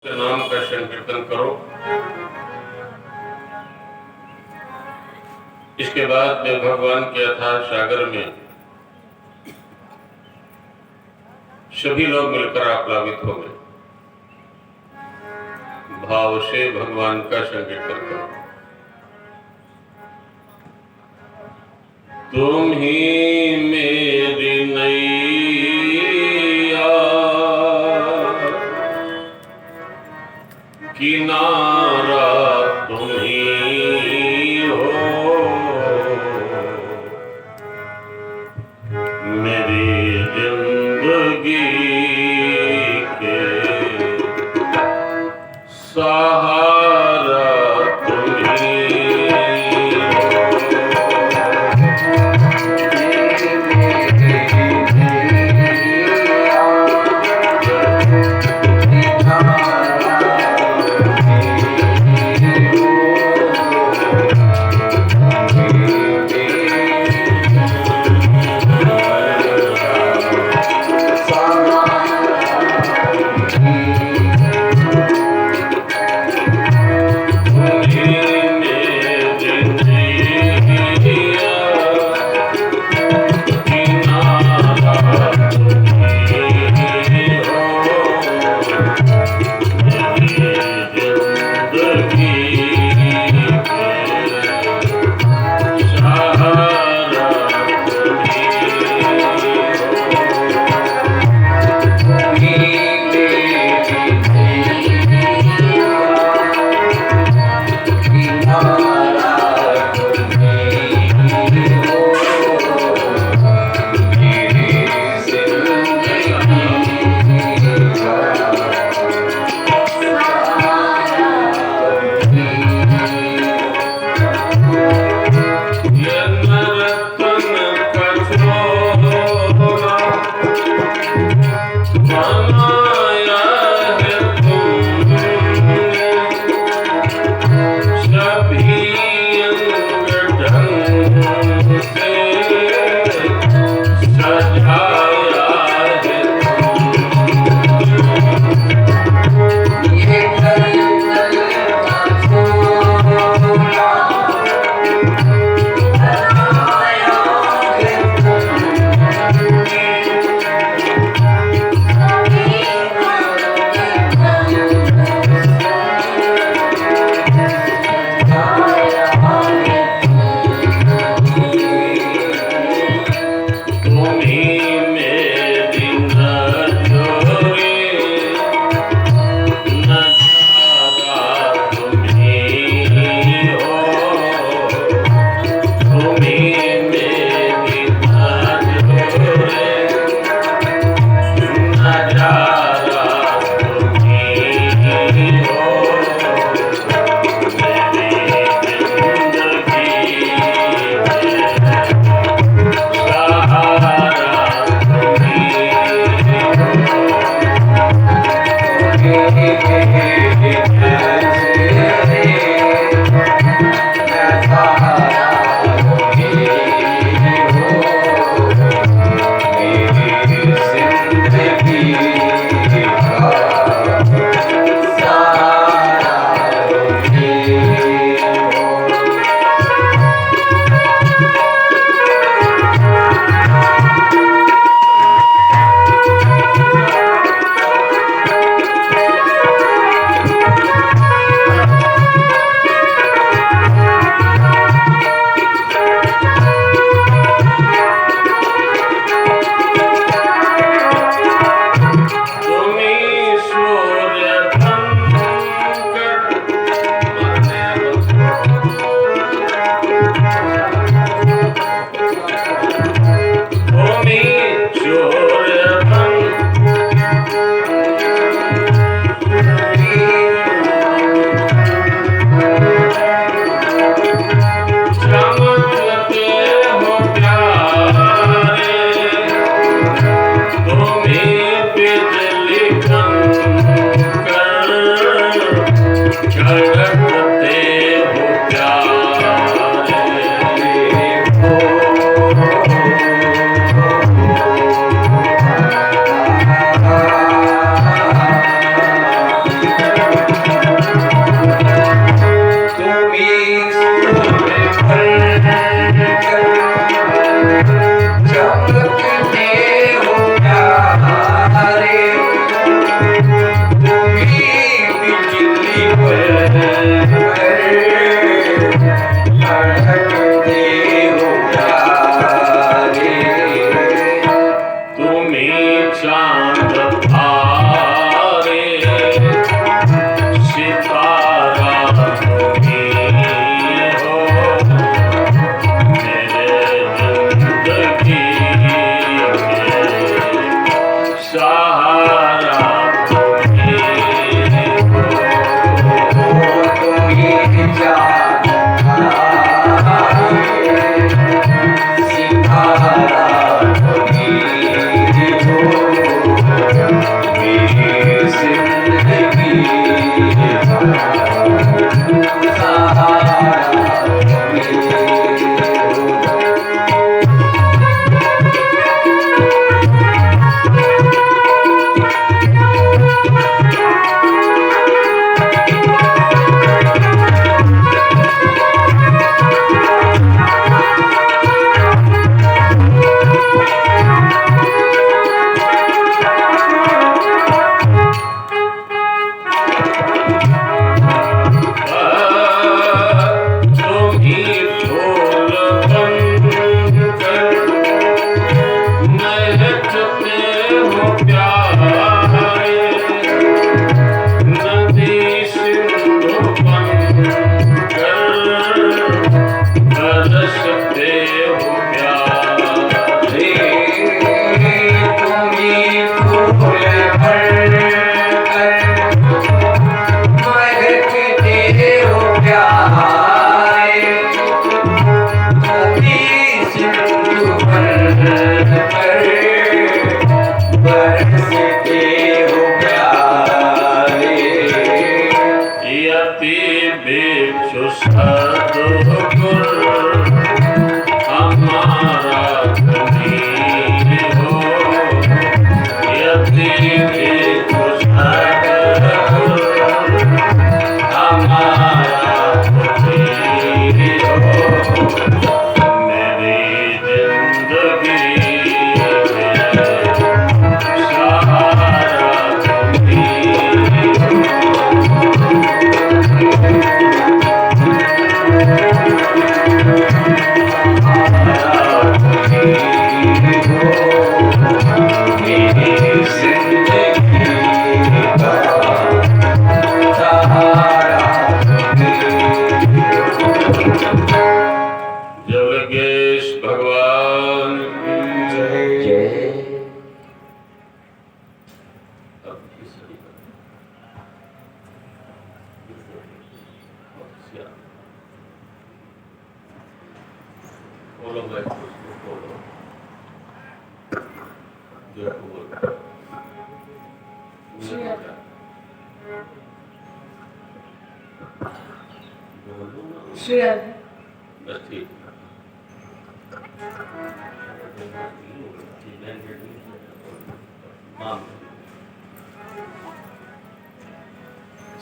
के नाम का संकीर्तन करो। इसके बाद वे भगवान के अथाह सागर में सभी लोग मिलकर आप्लावित हो गए। भाव से भगवान का संकीर्तन करो। तुम ही मेरी नैया किनारा तुम ही हो, मेरी जिंदगी के सहारा तुम ही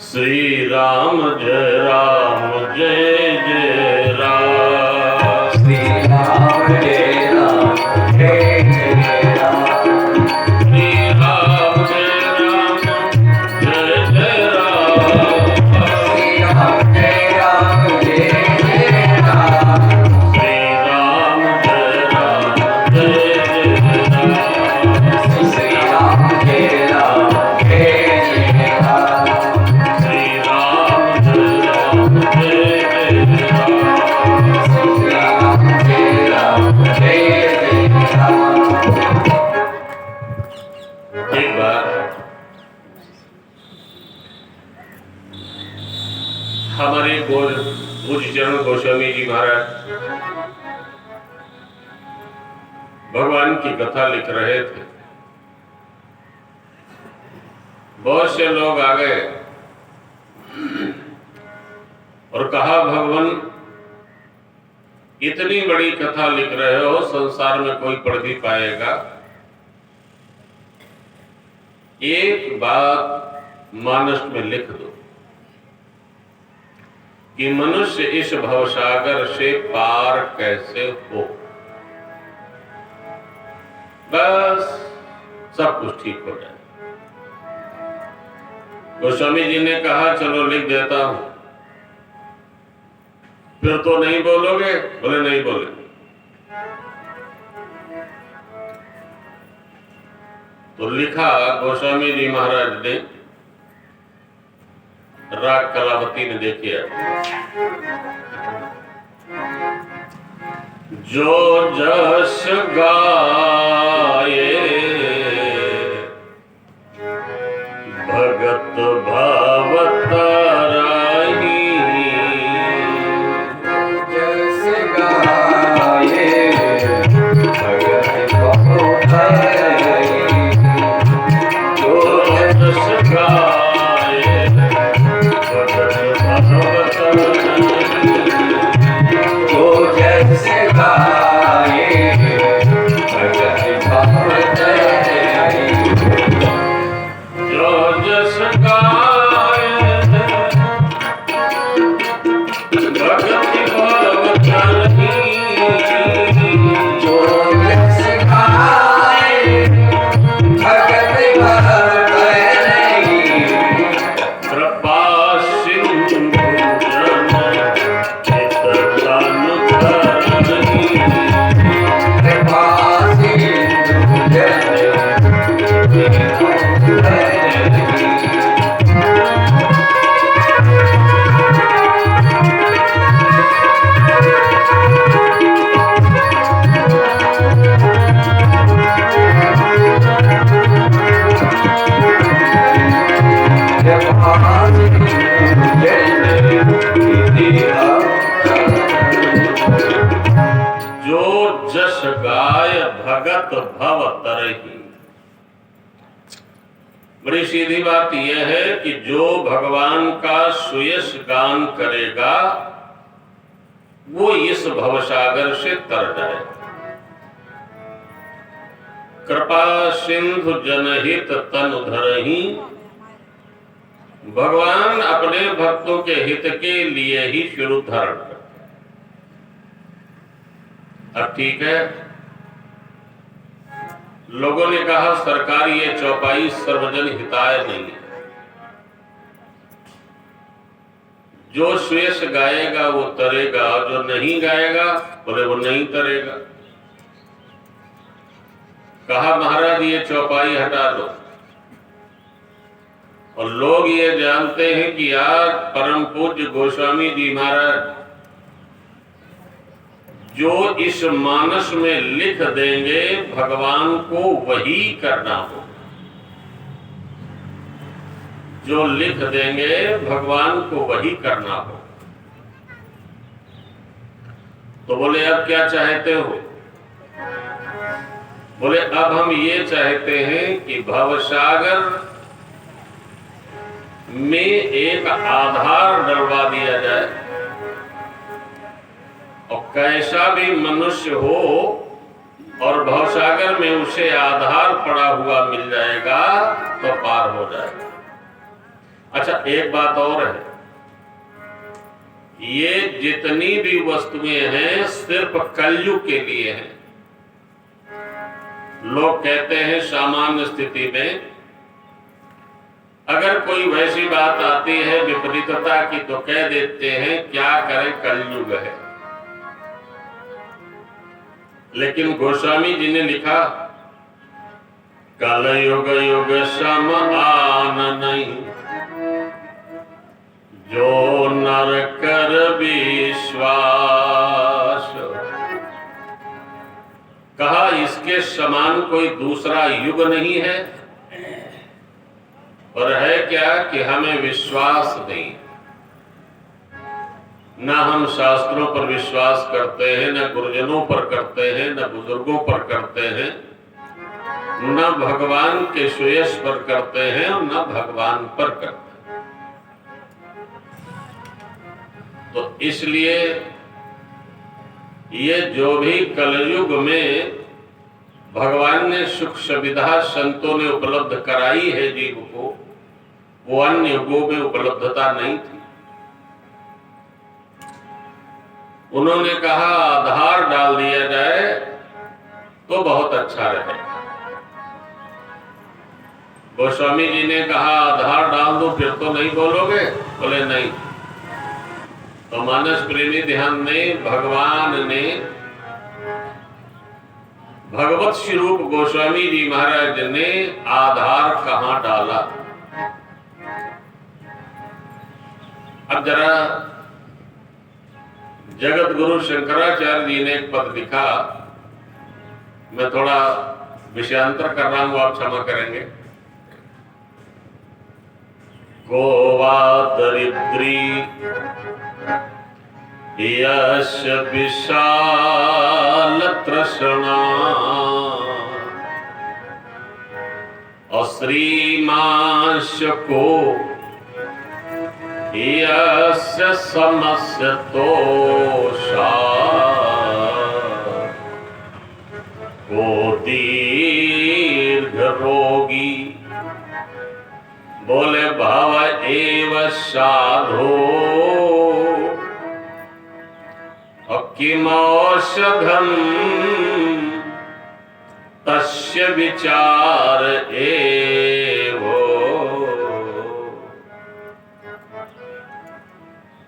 श्री राम जय जय राम। श्री राम जय जय राम। श्री राम जय जय राम। श्री राम जय जय राम। श्री राम जय जय राम। श्री राम जय जय राम। एक बार हमारे पूज्य चरण गोस्वामी जी महाराज भगवान की कथा लिख रहे थे। बहुत से लोग आ गए और कहा, भगवान इतनी बड़ी कथा लिख रहे हो, संसार में कोई पढ़ भी पाएगा? एक बात मानस में लिख दो कि मनुष्य इस भवसागर से पार कैसे हो, बस सब कुछ ठीक हो जाए। गोस्वामी जी ने कहा, चलो लिख देता हूं। फिर तो नहीं बोलोगे? बोले नहीं बोले। तो लिखा गोस्वामी जी महाराज ने, राग कलावती ने देखिए। जो जस गाये भगत भाव ताराही। जस गाये भगत भाव ताराही। जो जस गाये भगत भाव ताराही। जो जस गाये भगत भाव ताराही। जो जस गाये भगति भाव ताराही। जो जस गाये भगत भाव ताराही। कृपा सिंधु जन चित तनु धरणी। कृपा सिंधु जन जो जस गाय भगत भव तरही। बड़ी सीधी बात यह है कि जो भगवान का सुयश गान करेगा वो इस भवसागर से तर जाए। कृपा सिंधु जनहित तनु धरहि, भगवान अपने भक्तों के हित के लिए ही सिर धारण करते। अब ठीक है, लोगों ने कहा सरकार ये चौपाई सर्वजन हिताय नहीं है, जो श्वेष गाएगा वो तरेगा, जो नहीं गाएगा बोले वो नहीं तरेगा। कहा महाराज ये चौपाई हटा दो। और लोग ये जानते हैं कि आज परम पूज्य गोस्वामी जी महाराज जो इस मानस में लिख देंगे भगवान को वही करना हो, जो लिख देंगे भगवान को वही करना हो। तो बोले अब क्या चाहते हो? बोले अब हम ये चाहते हैं कि भवसागर में एक आधार डलवा दिया जाए और कैसा भी मनुष्य हो और भवसागर में उसे आधार पड़ा हुआ मिल जाएगा तो पार हो जाएगा। अच्छा एक बात और है, ये जितनी भी वस्तुएं हैं सिर्फ कलयुग के लिए हैं। लोग कहते हैं सामान्य स्थिति में अगर कोई वैसी बात आती है विपरीतता की तो कह देते हैं क्या करें कलयुग है। लेकिन गोस्वामी जी ने लिखा कलयुग युग समान नहीं, जो नर कर विश्वास। कहा इसके समान कोई दूसरा युग नहीं है। और है क्या कि हमें विश्वास नहीं, न हम शास्त्रों पर विश्वास करते हैं, न गुरुजनों पर करते हैं, न बुजुर्गों पर करते हैं, न भगवान के सुयश पर करते हैं और न भगवान पर करते हैं। तो इसलिए ये जो भी कलयुग में भगवान ने सुख सुविधा संतों ने उपलब्ध कराई है जीव को, वो अन्य युगों में उपलब्धता नहीं थी। उन्होंने कहा आधार डाल दिया जाए तो बहुत अच्छा रहेगा। गोस्वामी जी ने कहा आधार डाल दो फिर तो नहीं बोलोगे? बोले नहीं। तो मानस प्रेमी ध्यान दें, भगवान ने भगवत स्वरूप गोस्वामी जी महाराज ने आधार कहां डाला? अब जरा जगत गुरु शंकराचार्य जी ने एक पद लिखा, मैं थोड़ा विषयांतर कर रहा हूं, आप क्षमा करेंगे। गोवा दरिद्री यश विशाल तृष्णा, अश्रीमांश को यस्य समस्य तोषा, को दीर्घ रोगी बोले भाव एव साधो, किमौषधम तस्य विचार एवो।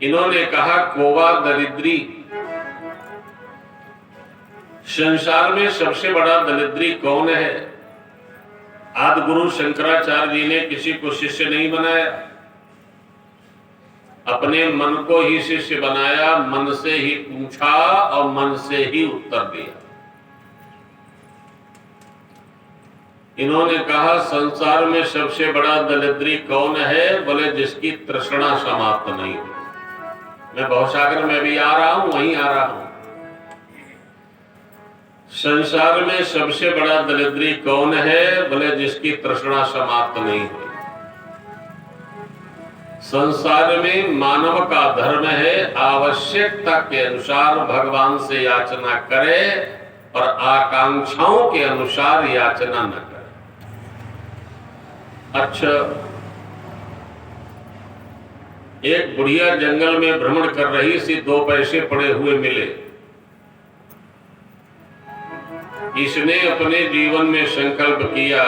इन्होंने कहा कोवा दरिद्री, संसार में सबसे बड़ा दरिद्री कौन है? आदि गुरु शंकराचार्य जी ने किसी को शिष्य नहीं बनाया, अपने मन को ही शिष्य बनाया, मन से ही पूछा और मन से ही उत्तर दिया। इन्होंने कहा संसार में सबसे बड़ा दरिद्री कौन है? बोले जिसकी तृष्णा समाप्त नहीं हुई। मैं भवसागर में भी आ रहा हूं, वहीं आ रहा हूं। संसार में सबसे बड़ा दरिद्री कौन है? बोले जिसकी तृष्णा समाप्त नहीं हुई। संसार में मानव का धर्म है आवश्यकता के अनुसार भगवान से याचना करे और आकांक्षाओं के अनुसार याचना न करे। अच्छा, एक बुढ़िया जंगल में भ्रमण कर रही सी, 2 पैसे पड़े हुए मिले। इसने अपने जीवन में संकल्प किया,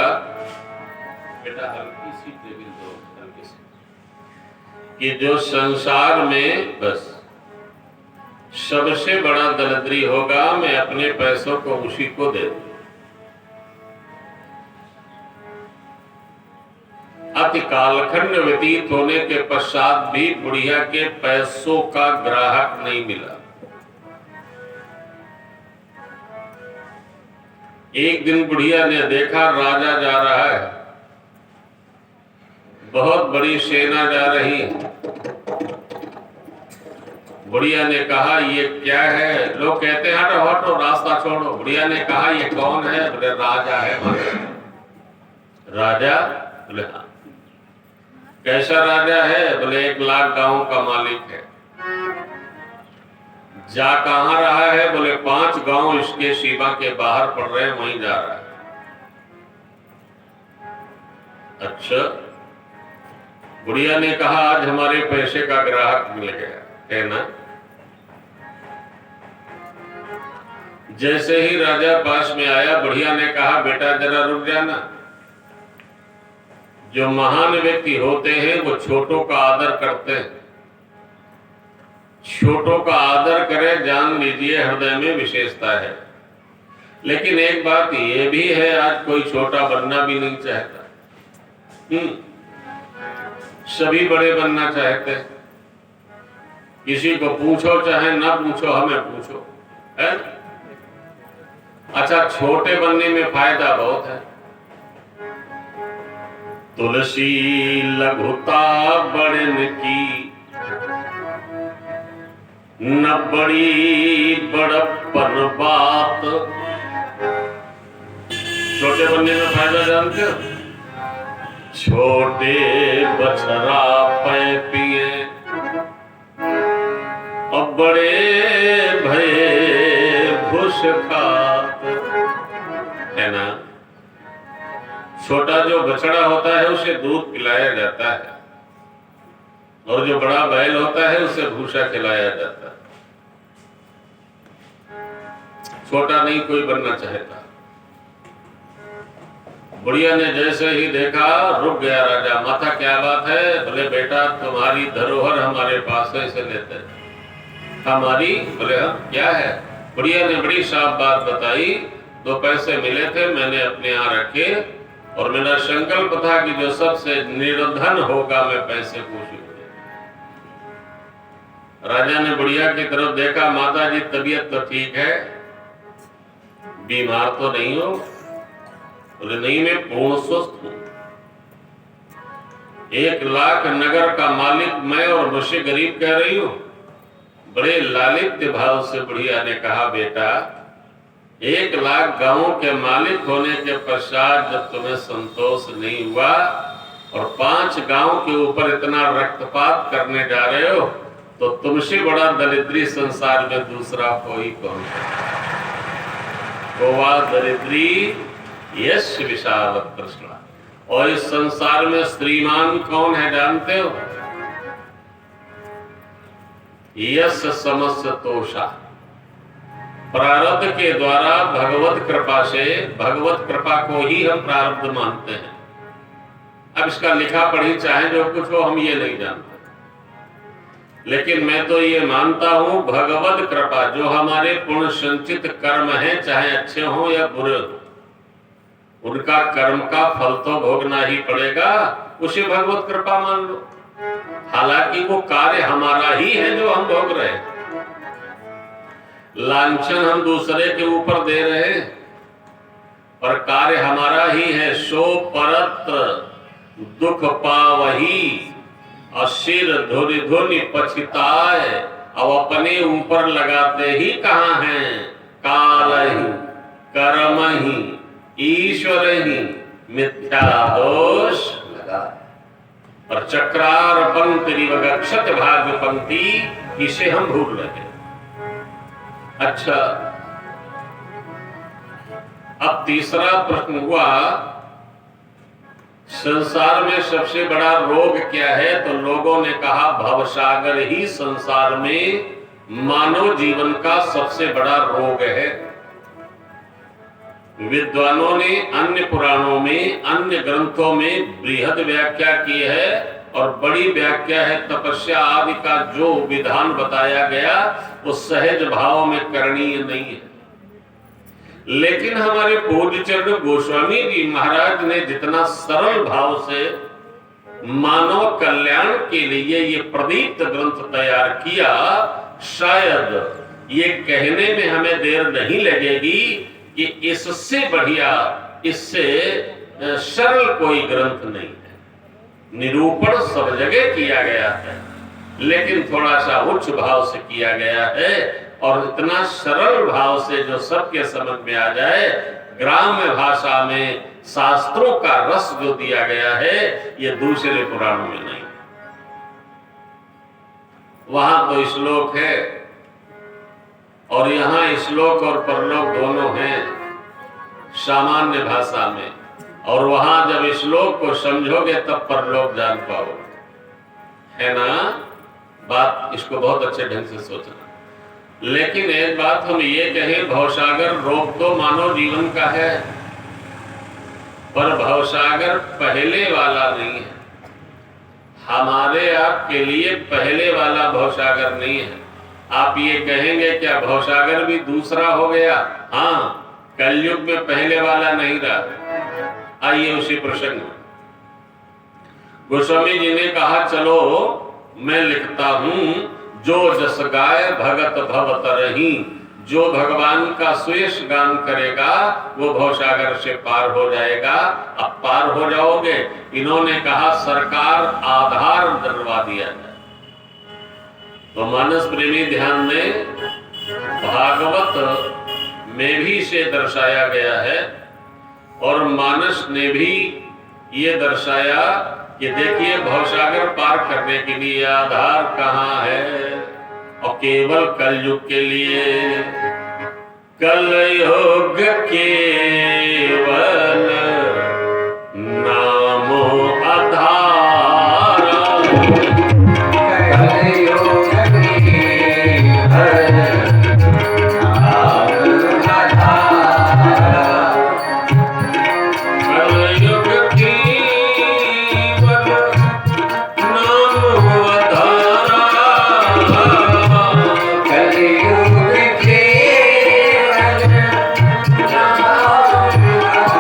बेटा हल्की सी टेबिल दो, हल्की सी, कि जो संसार में बस सबसे बड़ा दरिद्री होगा, मैं अपने पैसों को उसी को दे दूं। अति कालखंड व्यतीत होने के पश्चात भी बुढ़िया के पैसों का ग्राहक नहीं मिला। एक दिन बुढ़िया ने देखा राजा जा रहा है, बहुत बड़ी सेना जा रही है। बुढ़िया ने कहा ये क्या है? लोग कहते हैं हटो हटो, रास्ता छोड़ो। बुढ़िया ने कहा ये कौन है? बोले राजा है महाराज। राजा? बोले हाँ। कैसा राजा है? बोले 1 लाख गांवों का मालिक है। जा कहां रहा है? बोले 5 गांव इसके सीमा के बाहर पड़ रहे हैं, वहीं जा रहा है। अच्छा, बुढ़िया ने कहा आज हमारे पैसे का ग्राहक मिल गया है ना। जैसे ही राजा पास में आया, बुढ़िया ने कहा बेटा जरा रुक जाना। जो महान व्यक्ति होते हैं वो छोटों का आदर करते हैं। छोटों का आदर करें, जान लीजिए हृदय में विशेषता है। लेकिन एक बात ये भी है, आज कोई छोटा बनना भी नहीं चाहता। सभी बड़े बनना चाहते हैं। किसी को पूछो चाहे ना पूछो, हमें पूछो है। अच्छा, छोटे बनने में फायदा बहुत है। तुलसी लघुता बढ़न की, न बड़ी बड़प्पन बात। छोटे बनने में फायदा जानते हो? छोटे बछड़ा पै पिए और बड़े भये भूस खात, है ना। छोटा जो बछड़ा होता है उसे दूध पिलाया जाता है, और जो बड़ा बैल होता है उसे भूसा खिलाया जाता है। छोटा नहीं कोई बनना चाहता। बुढ़िया ने जैसे ही देखा रुक गया राजा। माता क्या बात है? बोले बेटा तुम्हारी धरोहर हमारे पास है, इसे लेते हैं। हमारी? बोले हाँ। क्या है? बुढ़िया ने बड़ी साफ बात बताई। 2 पैसे मिले थे, मैंने अपने यहाँ रखे, और मेरा संकल्प था कि जो सबसे निर्धन होगा मैं पैसे पूछूंगा। राजा ने बुढ़िया की तरफ देखा, माता जी तबीयत तो ठीक है, बीमार तो नहीं हो? बोले नहीं, मैं पूर्ण स्वस्थ हूं। 1 लाख नगर का मालिक मैं, और मुझसे गरीब कह रही हूं? बड़े लालित्य भाव से बुढ़िया ने कहा बेटा 1 लाख गांवों के मालिक होने के पश्चात जब तुम्हें संतोष नहीं हुआ और 5 गांव के ऊपर इतना रक्तपात करने जा रहे हो, तो तुमसे बड़ा दरिद्री संसार में दूसरा कोई कौन है? गोवा दरिद्री यश विशाल कृष्णा। और इस संसार में श्रीमान कौन है जानते हो? यश समस्त तोषा। प्रारब्ध के द्वारा भगवत कृपा से, भगवत कृपा को ही हम प्रारब्ध मानते हैं। अब इसका लिखा पढ़ी चाहे जो कुछ हो, हम ये नहीं जानते, लेकिन मैं तो ये मानता हूं भगवत कृपा, जो हमारे पुण्य संचित कर्म हैं, चाहे अच्छे हों या बुरे, उनका कर्म का फल तो भोगना ही पड़ेगा, उसे भगवत कृपा मान लो। हालांकि वो कार्य हमारा ही है जो हम भोग रहे हैं, लांछन हम दूसरे के ऊपर दे रहे हैं, और कार्य हमारा ही है। सो परत्र दुख पावही, और सिर धुनि धुनि पछताए, अब अपने ऊपर लगाते ही कहाँ हैं? काल ही कर्म ही ईश्वर ही मिथ्या दोष लगा। और चक्रार पंक्ति वगक्षत भाग्य पंक्ति इसे हम भूल रहे हैं। अच्छा, अब तीसरा प्रश्न हुआ, संसार में सबसे बड़ा रोग क्या है? तो लोगों ने कहा भवसागर ही संसार में मानव जीवन का सबसे बड़ा रोग है। विद्वानों ने अन्य पुराणों में, अन्य ग्रंथों में बृहद व्याख्या की है और बड़ी व्याख्या है। तपस्या आदि का जो विधान बताया गया वो सहज भाव में करणीय नहीं है। लेकिन हमारे पूज्य चरण गोस्वामी जी महाराज ने जितना सरल भाव से मानव कल्याण के लिए ये प्रदीप्त ग्रंथ तैयार किया, शायद ये कहने में हमें देर नहीं लगेगी कि इससे बढ़िया, इससे सरल कोई ग्रंथ नहीं है। निरूपण सब जगह किया गया है, लेकिन थोड़ा सा उच्च भाव से किया गया है और इतना सरल भाव से जो सबके समझ में आ जाए। ग्राम्य भाषा में शास्त्रों का रस जो दिया गया है, ये दूसरे पुराणों में नहीं। वहां तो श्लोक है और यहाँ श्लोक और परलोक दोनों हैं सामान्य भाषा में, और वहां जब श्लोक को समझोगे तब परलोक जान पाओगे, है ना बात? इसको बहुत अच्छे ढंग से सोचना। लेकिन एक बात हम ये कहें, भवसागर रोग तो मानव जीवन का है, पर भवसागर पहले वाला नहीं है। हमारे आपके लिए पहले वाला भवसागर नहीं है। आप ये कहेंगे क्या भवसागर भी दूसरा हो गया? हाँ, कलयुग में पहले वाला नहीं रहा। आइए उसी प्रसंग में गोस्वामी जी ने कहा, चलो मैं लिखता हूं, जो जस गाय भगत भव तरही, जो भगवान का सुयश गान करेगा वो भवसागर से पार हो जाएगा। अब पार हो जाओगे। इन्होंने कहा सरकार आधार डलवा दिया जाए। तो मानस प्रेमी ध्यान दें, भागवत में भी इसे दर्शाया गया है और मानस ने भी ये दर्शाया कि देखिए भवसागर पार करने के लिए आधार कहाँ है, और केवल कलयुग के लिए। कलयुग केवल नामो आधार, कलयुग केवल नाम आधार, कलयुग केवल नामो आधार, कलयुग केवल नाम आधार।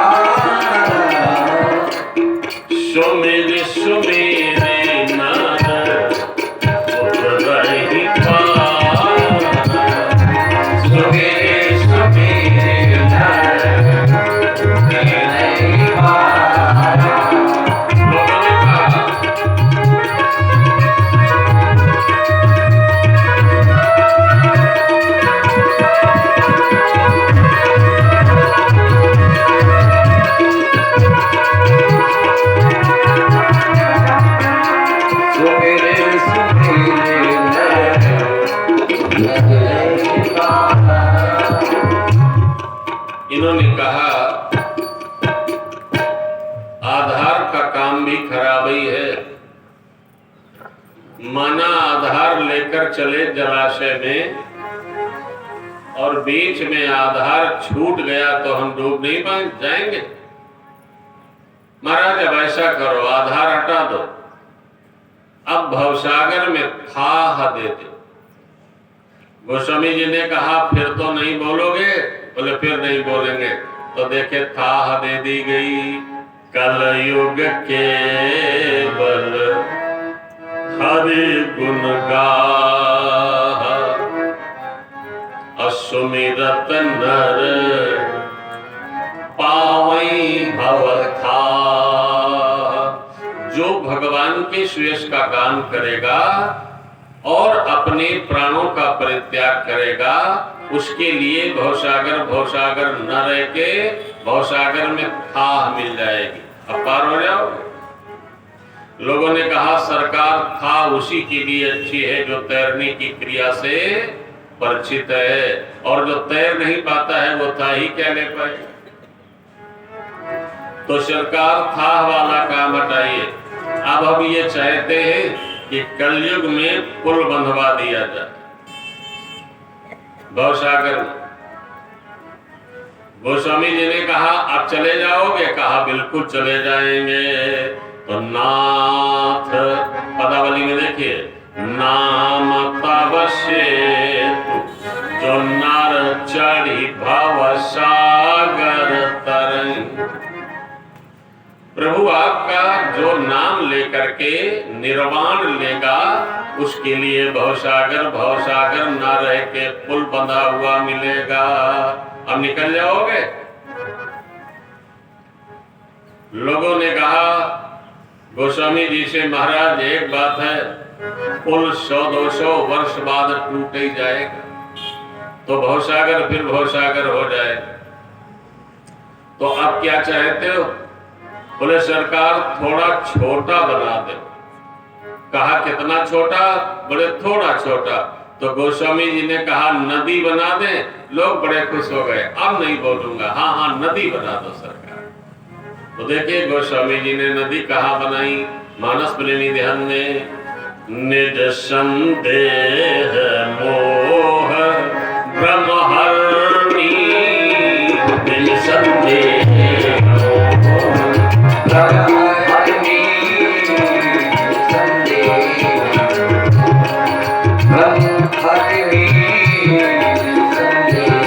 सुमिर सुमेरे नर उतरहि पार, सुमेरे सुमेरे नर उतरहि पार। लोगों ने कहा सुमेरे सुमेरे नर उतरहि पार। इन्होंने कहा आधार का काम भी खराब ही है। माना आधार लेकर चले जलाशय में और बीच में आधार छूट गया तो हम डूब नहीं जाएंगे? महाराज अब ऐसा करो, आधार हटा दो, अब भवसागर में थाह दे दो। गोस्वामी जी ने कहा फिर तो नहीं बोलोगे? बोले फिर नहीं बोलेंगे। तो देखे थाह दे दी गई। कलयुग केवल हरि गुण गाह, असुमिरत नर पावई भव थाह। जो भगवान के सुयश का गान करेगा और अपने प्राणों का परित्याग करेगा, उसके लिए भवसागर न रह के भवसागर में थाह मिल जाएगी। अब पार हो जाओगे। लोगों ने कहा सरकार था उसी के लिए अच्छी है जो तैरने की क्रिया से परिचित है, और जो तैर नहीं पाता है वो था ही क्या ले पाए। तो सरकार था वाला काम हटाइए। अब हम ये चाहते हैं कि कलयुग में पुल बंधवा दिया जाए भवसागर में। गोस्वामी जी ने कहा आप चले जाओगे, कहा बिल्कुल चले जाएंगे। तो नाथ पदावली में देखिए, नाम तवश्य जो नर चढ़ी भव सागर तरंग। प्रभु आपका जो नाम लेकर के निर्वाण लेगा उसके लिए भवसागर न रह के पुल बंधा हुआ मिलेगा। अब निकल जाओगे। लोगों ने कहा गोस्वामी जी से, महाराज एक बात है, पुल 100-200 वर्ष बाद टूट ही जाएगा तो भवसागर फिर भवसागर हो जाए। तो अब क्या चाहते हो? बोले सरकार थोड़ा छोटा बना दे। कहा कितना छोटा? बोले थोड़ा छोटा। तो गोस्वामी जी ने कहा नदी बना दे। लोग बड़े खुश हो गए। अब नहीं बोलूंगा, हाँ हाँ नदी बना दो सरकार। तो देखिए गोस्वामी जी ने नदी कहाँ बनाई? मानस प्रेमी ध्यान में, निज संदेह मोह ब्रह्महरणी, निज संदेह ब्रह्महरणी संदेह, ब्रह्महरणी संदेह,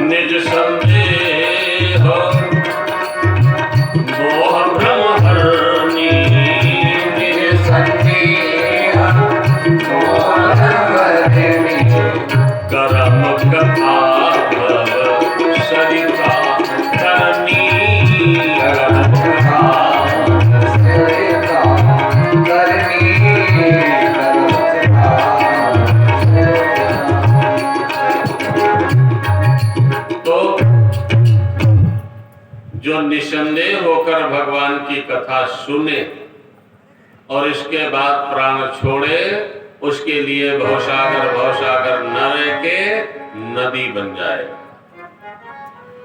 निज संदेह मोह ब्रह्महरणी, निज संदेह मोह ब्रह्महरणी, करम कथा सरिता करनी, करम कथा सरिता करनी, तो जो निसंदेह होकर भगवान की कथा सुने और इसके बाद प्राण छोड़े, उसके लिए भवसागर न रह के नदी बन जाए।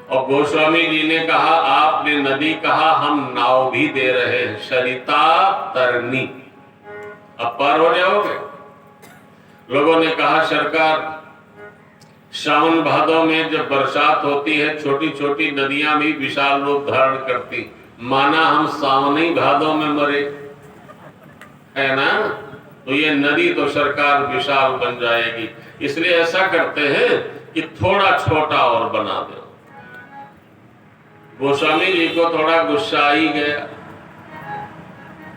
और गोस्वामी जी ने कहा आपने नदी कहा, हम नाव भी दे रहे हैं, सरिता तरनी। अब पार हो जाओगे। लोगों ने कहा सरकार सावन भादों में जब बरसात होती है छोटी छोटी नदियां भी विशाल रूप धारण करती, माना हम सावनी भादों में मरे, है ना? तो ये नदी तो सरकार विशाल बन जाएगी। इसलिए ऐसा करते हैं कि थोड़ा छोटा और बना दो। गोस्वामी जी को थोड़ा गुस्सा ही गया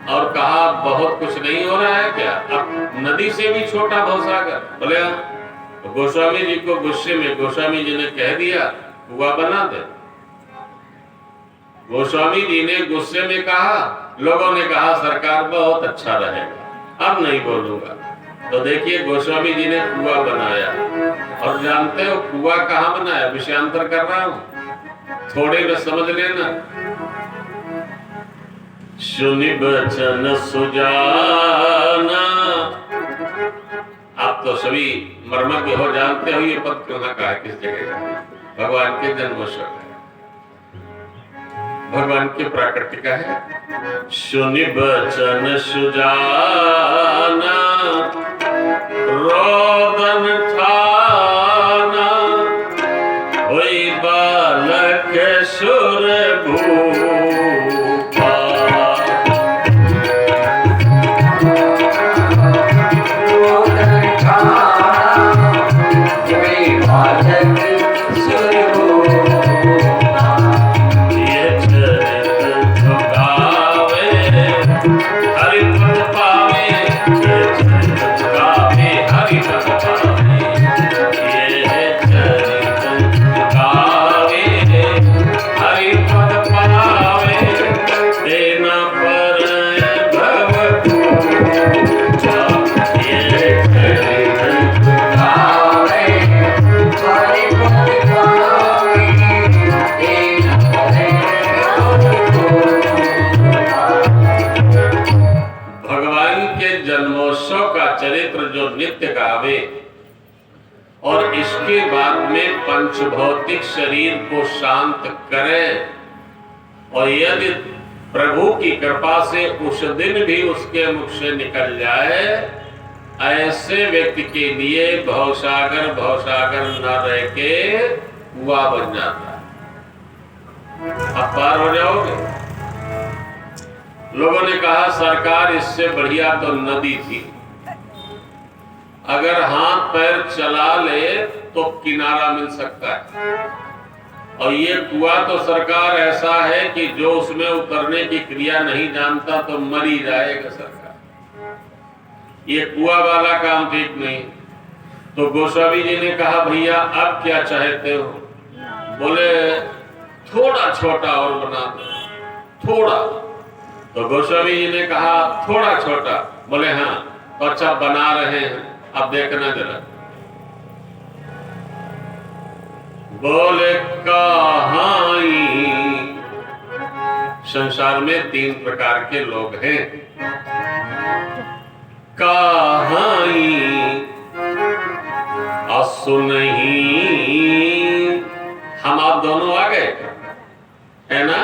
और कहा बहुत कुछ नहीं हो रहा है क्या? अब नदी से भी छोटा भवसागर। बोले तो गोस्वामी जी को गुस्से में गोस्वामी जी ने कह दिया कुआं बना दे। गोस्वामी जी ने गुस्से में कहा, लोगों ने कहा सरकार बहुत अच्छा रहेगा, अब नहीं बोलूंगा। तो देखिए गोस्वामी जी ने कुआं बनाया। और जानते हो कुआं कहाँ बनाया? विषयांतर कर रहा हूं, थोड़े में समझ लेना। सुनि बचन सुजाना। आप तो सभी मर्मज्ञ हो, जानते हो ये पद क्यों ना कहा, किस जगह का? भगवान के जन्मोत्सव है, भगवान की प्राकृतिका है। सुनि बचन सुजाना रोदन ठाना, होई बालक सुर भूपा। चरित्र जो नित्य गावे और इसके बाद में पंचभौतिक शरीर को शांत करे, और यदि प्रभु की कृपा से उस दिन भी उसके मुख से निकल जाए, ऐसे व्यक्ति के लिए भवसागर न रह के कुआं बन जाता है। आप पार हो जाओगे। लोगों ने कहा सरकार इससे बढ़िया तो नदी थी, अगर हाथ पैर चला ले तो किनारा मिल सकता है, और ये कुआं तो सरकार ऐसा है कि जो उसमें उतरने की क्रिया नहीं जानता तो मर ही जाएगा सरकार। ये कुआं वाला काम ठीक नहीं। तो गोस्वामी जी ने कहा भैया अब क्या चाहते हो? बोले थोड़ा छोटा और बना दो, थोड़ा। तो गोस्वामी जी ने कहा थोड़ा छोटा? बोले हाँ। तो अच्छा बना रहे हैं, अब देखना जरा। बोले कहाई संसार में 3 प्रकार के लोग हैं। कहाई असुनही, हम आप दोनों आ गए है ना।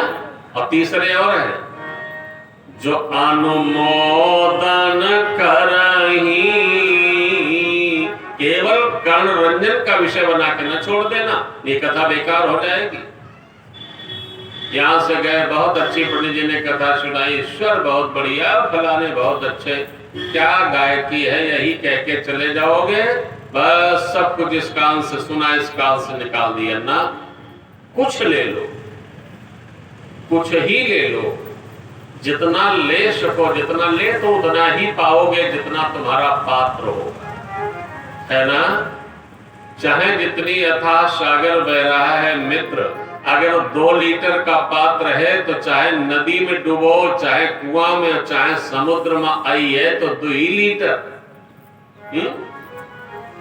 और तीसरे और है जो अनुमोदन करही, केवल कर्ण रंजन का विषय बना के न छोड़ देना, ये कथा बेकार हो जाएगी। यहां से गए, बहुत अच्छी पंडित जी ने कथा सुनाई, ईश्वर बहुत बढ़िया, फलाने बहुत अच्छे, क्या गायकी है, यही कह के चले जाओगे, बस सब कुछ इस कान से सुना इस कान से निकाल दिया ना। कुछ ले लो, कुछ ही ले लो, जितना ले सको, जितना ले तो उतना ही पाओगे जितना तुम्हारा पात्र होगा, है ना। चाहे जितनी अथाह सागर बह रहा है मित्र, अगर 2 लीटर का पात्र है तो चाहे नदी में डूबो, चाहे कुआं में, चाहे समुद्र में आई है तो 2 ही लीटर।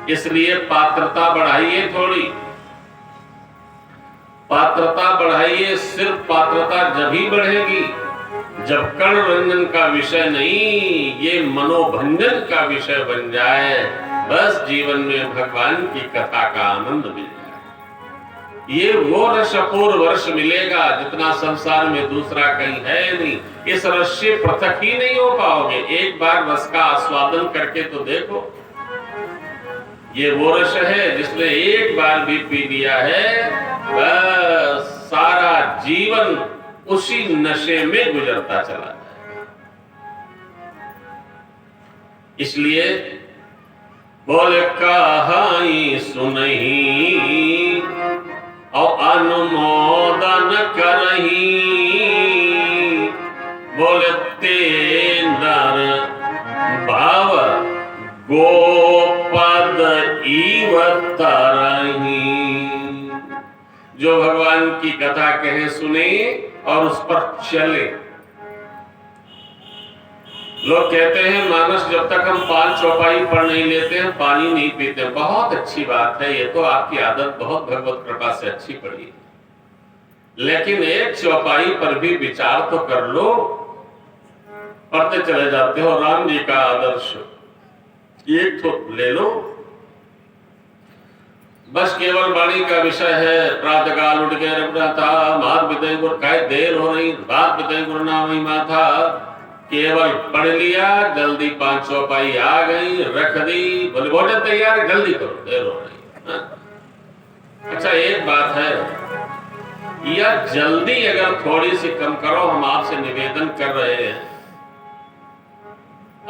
इसलिए पात्रता बढ़ाइए, थोड़ी पात्रता बढ़ाइए। सिर्फ पात्रता जब ही बढ़ेगी जब कर्ण रंजन का विषय नहीं, ये मनोभंजन का विषय बन जाए, बस जीवन में भगवान की कथा का आनंद मिल जाए। ये वो रस अपूर्व वर्ष मिलेगा जितना संसार में दूसरा कहीं है नहीं। इस रस से पृथक ही नहीं हो पाओगे। एक बार रस का आस्वादन करके तो देखो। ये वो रस है जिसने एक बार भी पी लिया है, बस सारा जीवन उसी नशे में गुजरता चला जाए। इसलिए बोले कहाई सुनही और अनुमोदन करही, बोले ते नर भाव गोपद इव तरही। जो भगवान की कथा कहे सुने और उस पर चले। लोग कहते हैं मानस जब तक हम 5 चौपाई पढ़ नहीं लेते हैं पानी नहीं पीते। बहुत अच्छी बात है, ये तो आपकी आदत बहुत भगवत कृपा से अच्छी पड़ी है, लेकिन एक चौपाई पर भी विचार तो कर लो। पढ़ते चले जाते हो राम जी का आदर्श, एक तो ले लो। बस केवल वाणी का विषय है, प्रातः काल उठ के रखना था, मात पिता गुरु काय देर हो रही, बात पिता गुरु नाम ही माथा, केवल पढ़ लिया, जल्दी 5 चौपाई आ गई, रख दी, बोले भोजन तैयार है, जल्दी करो, देर हो रही। अच्छा एक बात है, यह जल्दी अगर थोड़ी सी कम करो, हम आपसे निवेदन कर रहे हैं।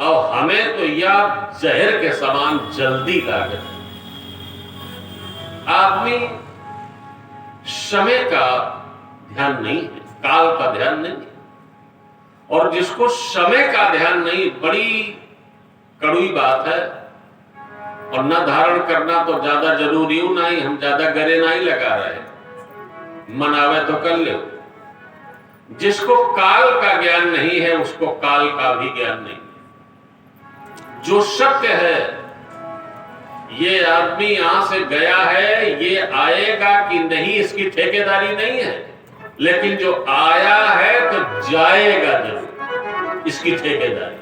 और हमें तो यह जहर के समान जल्दी लागत है। आदमी समय का ध्यान नहीं है, काल का ध्यान नहीं है, और जिसको समय का ध्यान नहीं, बड़ी कड़वी बात है। और न धारण करना तो ज्यादा जरूरी हो नहीं, हम ज्यादा गरे नहीं लगा रहे, मन आवे तो कर ले। जिसको काल का ज्ञान नहीं है उसको काल का भी ज्ञान नहीं। जो सत्य है, ये आदमी यहां से गया है, ये आएगा कि नहीं इसकी ठेकेदारी नहीं है, लेकिन जो आया है तो जाएगा जरूर, इसकी ठेकेदारी।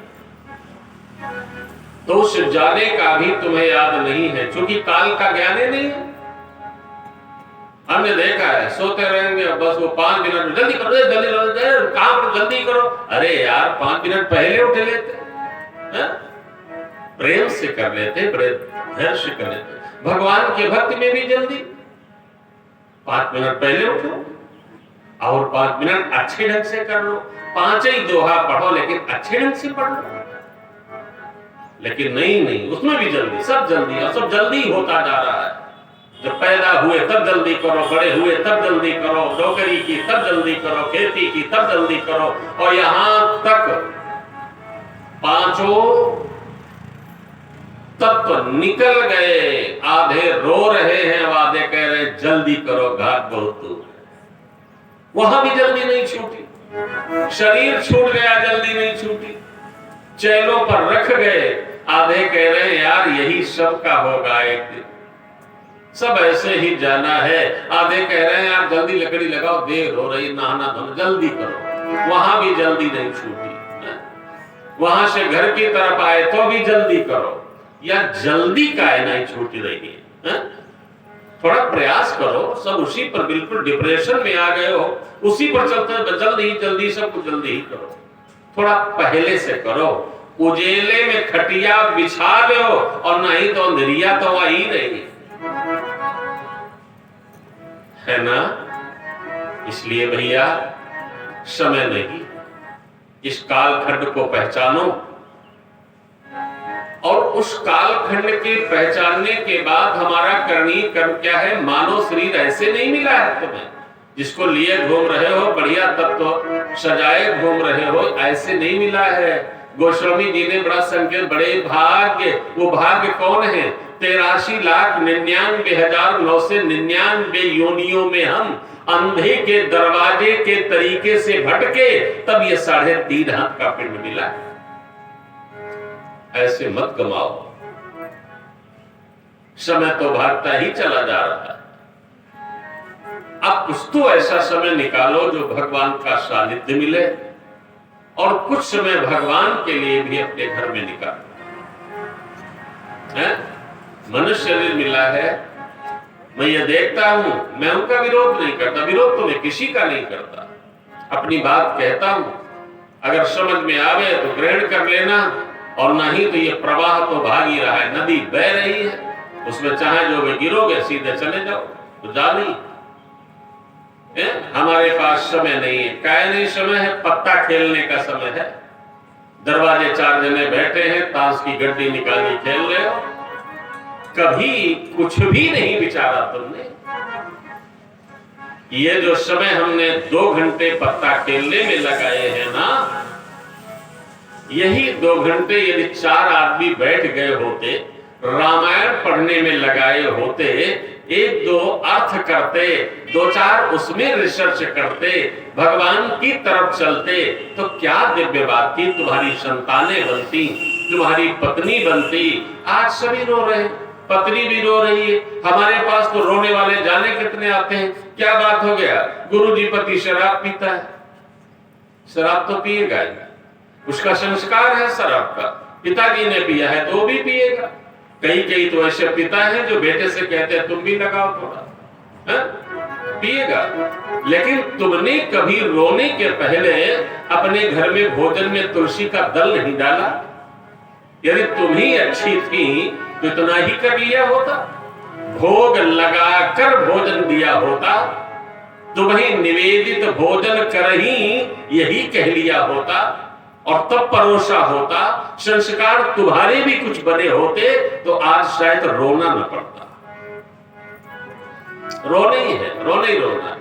तो उस जाने का भी तुम्हें याद नहीं है, क्योंकि काल का ज्ञान ही नहीं है। हमने देखा है, सोते रहेंगे बस वो 5 मिनट जल्दी करो, जल्दी करो, काम पर जल्दी करो। अरे यार 5 मिनट पहले उठ लेते हैं? प्रेम से कर लेते, बड़े धैर्य से कर लेते। भगवान के भक्ति में भी जल्दी, 5 मिनट पहले उठो और 5 मिनट अच्छे ढंग से कर लो। 5 ही दोहा पढ़ो लेकिन अच्छे ढंग से पढ़ लो। लेकिन नहीं, उसमें भी जल्दी, सब जल्दी, और सब जल्दी होता जा रहा है। जब पैदा हुए तब जल्दी करो, बड़े हुए तब जल्दी करो, नौकरी की तब जल्दी करो, खेती की तब जल्दी करो, और यहां तक 5 तत्व निकल गए। आधे रो रहे हैं, आधे कह रहे जल्दी करो, घाट बहुत दूर है। वहां भी जल्दी नहीं छूटी। शरीर छूट गया, जल्दी नहीं छूटी। चैलों पर रख गए, आधे कह रहे हैं यार यही सब का होगा एक दिन, सब ऐसे ही जाना है। आधे कह रहे हैं यार जल्दी लकड़ी लगाओ, देर हो रही, नहाना धोना, जल्दी करो। वहां भी जल्दी नहीं छूटी। वहां से घर की तरफ आए तो भी जल्दी करो, या जल्दी काहे नहीं छूट रही है? थोड़ा प्रयास करो। सब उसी पर बिल्कुल डिप्रेशन में आ गए हो, उसी पर चलते जल्दी सब कुछ जल्दी ही करो। थोड़ा पहले से करो। उजेले में खटिया बिछा लो, और नहीं तो अंधेरिया तो आ ही रही है ना। इसलिए भैया समय नहीं, इस कालखंड को पहचानो, और उस कालखंड के पहचानने के बाद हमारा करनी कर्म क्या है। मानव शरीर ऐसे नहीं मिला है तुम्हें, जिसको लिए घूम रहे हो, बढ़िया तत्व सजाए घूम रहे हो, ऐसे नहीं मिला है। गोस्वामी जी ने बड़ा संकेत, बड़े भाग्य, वो भाग्य कौन है? 83,99,999 योनियों में हम अंधे के दरवाजे के तरीके से भटके, तब ये 3.5 हाथ का पिंड मिला। ऐसे मत गमाओ, समय तो भागता ही चला जा रहा है। अब कुछ तो ऐसा समय निकालो जो भगवान का सानिध्य मिले, और कुछ समय भगवान के लिए भी अपने घर में निकालो। मनुष्य शरीर मिला है, मैं ये देखता हूं, मैं उनका विरोध नहीं करता, विरोध तो मैं किसी का नहीं करता, अपनी बात कहता हूं। अगर समझ में आवे तो ग्रहण कर लेना, और नहीं तो ये प्रवाह तो भाग ही रहा है, नदी बह रही है, उसमें चाहे जो भी गिरोगे सीधे चले जाओ, तो जा नहीं। हमारे पास समय नहीं है, काय नहीं समय है, पत्ता खेलने का समय है। दरवाजे 4 जने बैठे हैं, ताश की गड्डी निकाल के खेल रहे हो, कभी कुछ भी नहीं विचारा तुमने। ये जो समय हमने 2 घंटे पत्ता खेलने में लगाए हैं ना, यही 2 घंटे यदि 4 आदमी बैठ गए होते, रामायण पढ़ने में लगाए होते, 1-2 अर्थ करते, 2-4 उसमें रिसर्च करते, भगवान की तरफ चलते, तो क्या दिव्य बात थी। तुम्हारी संतानें बनती, तुम्हारी पत्नी बनती। आज सभी रो रहे हैं, पत्नी भी रो रही है। हमारे पास तो रोने वाले जाने कितने आते हैं। क्या बात हो गया? गुरुजी पति शराब पीता है। शराब तो पिएगा ही, उसका संस्कार है शराब का। पिताजी ने पिया है तो भी पिएगा। कई तो ऐसे पिता हैं जो बेटे से कहते हैं तुम भी लगाओ थोड़ा, पिएगा। लेकिन तुमने कभी रोने के पहले अपने घर में भोजन में तुलसी का दल नहीं डाला? यदि तुम ही अच्छी थी तो इतना ही कर लिया होता, भोग लगाकर भोजन दिया होता, तुम्हें निवेदित भोजन कर ही यही कह लिया होता, और तब परोसा होता। संस्कार तुम्हारे भी कुछ बने होते तो आज शायद रोना न पड़ता। रोना ही है, रोना ही रोना है।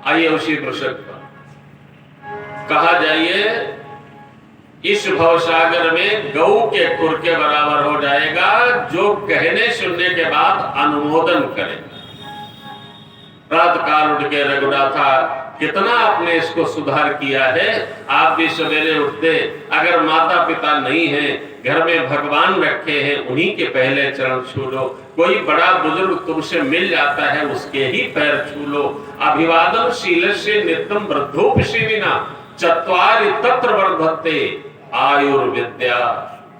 आइए उसी प्रसंग पर कहा जाइए, इस भवसागर में गऊ के खुर के बराबर हो जाएगा जो कहने सुनने के बाद अनुमोदन करेगा। रात काल उठ के रघुनाथा कितना आपने इसको सुधार किया है। आप भी सवेरे उठते, अगर माता पिता नहीं है, घर में भगवान रखे हैं, उन्हीं के पहले चरण छू लो। कोई बड़ा बुजुर्ग तुमसे मिल जाता है, उसके ही पैर छू लो। अभिवादन शीलस्य नित्यं वृद्धोपि सेविना चत्वारि तत्र वर्धते आयुर्विद्या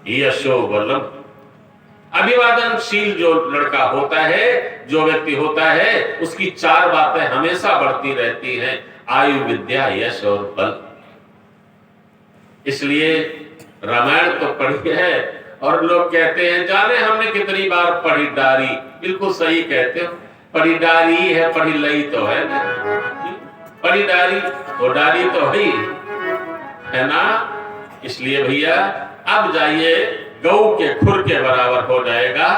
यशो बलम। अभिवादनशील जो लड़का होता है, जो व्यक्ति होता है, उसकी चार बातें हमेशा बढ़ती रहती हैं, आयु, विद्या, यश और बल। इसलिए रामायण तो पढ़ी है और लोग कहते हैं जाने हमने कितनी बार पढ़ी डारी। बिल्कुल सही कहते हो, पढ़ी डारी है, पढ़ी लई तो है ना, पढ़ी डारी तो डारी तो है ना। इसलिए भैया अब जाइए, गौ के खुर के बराबर हो जाएगा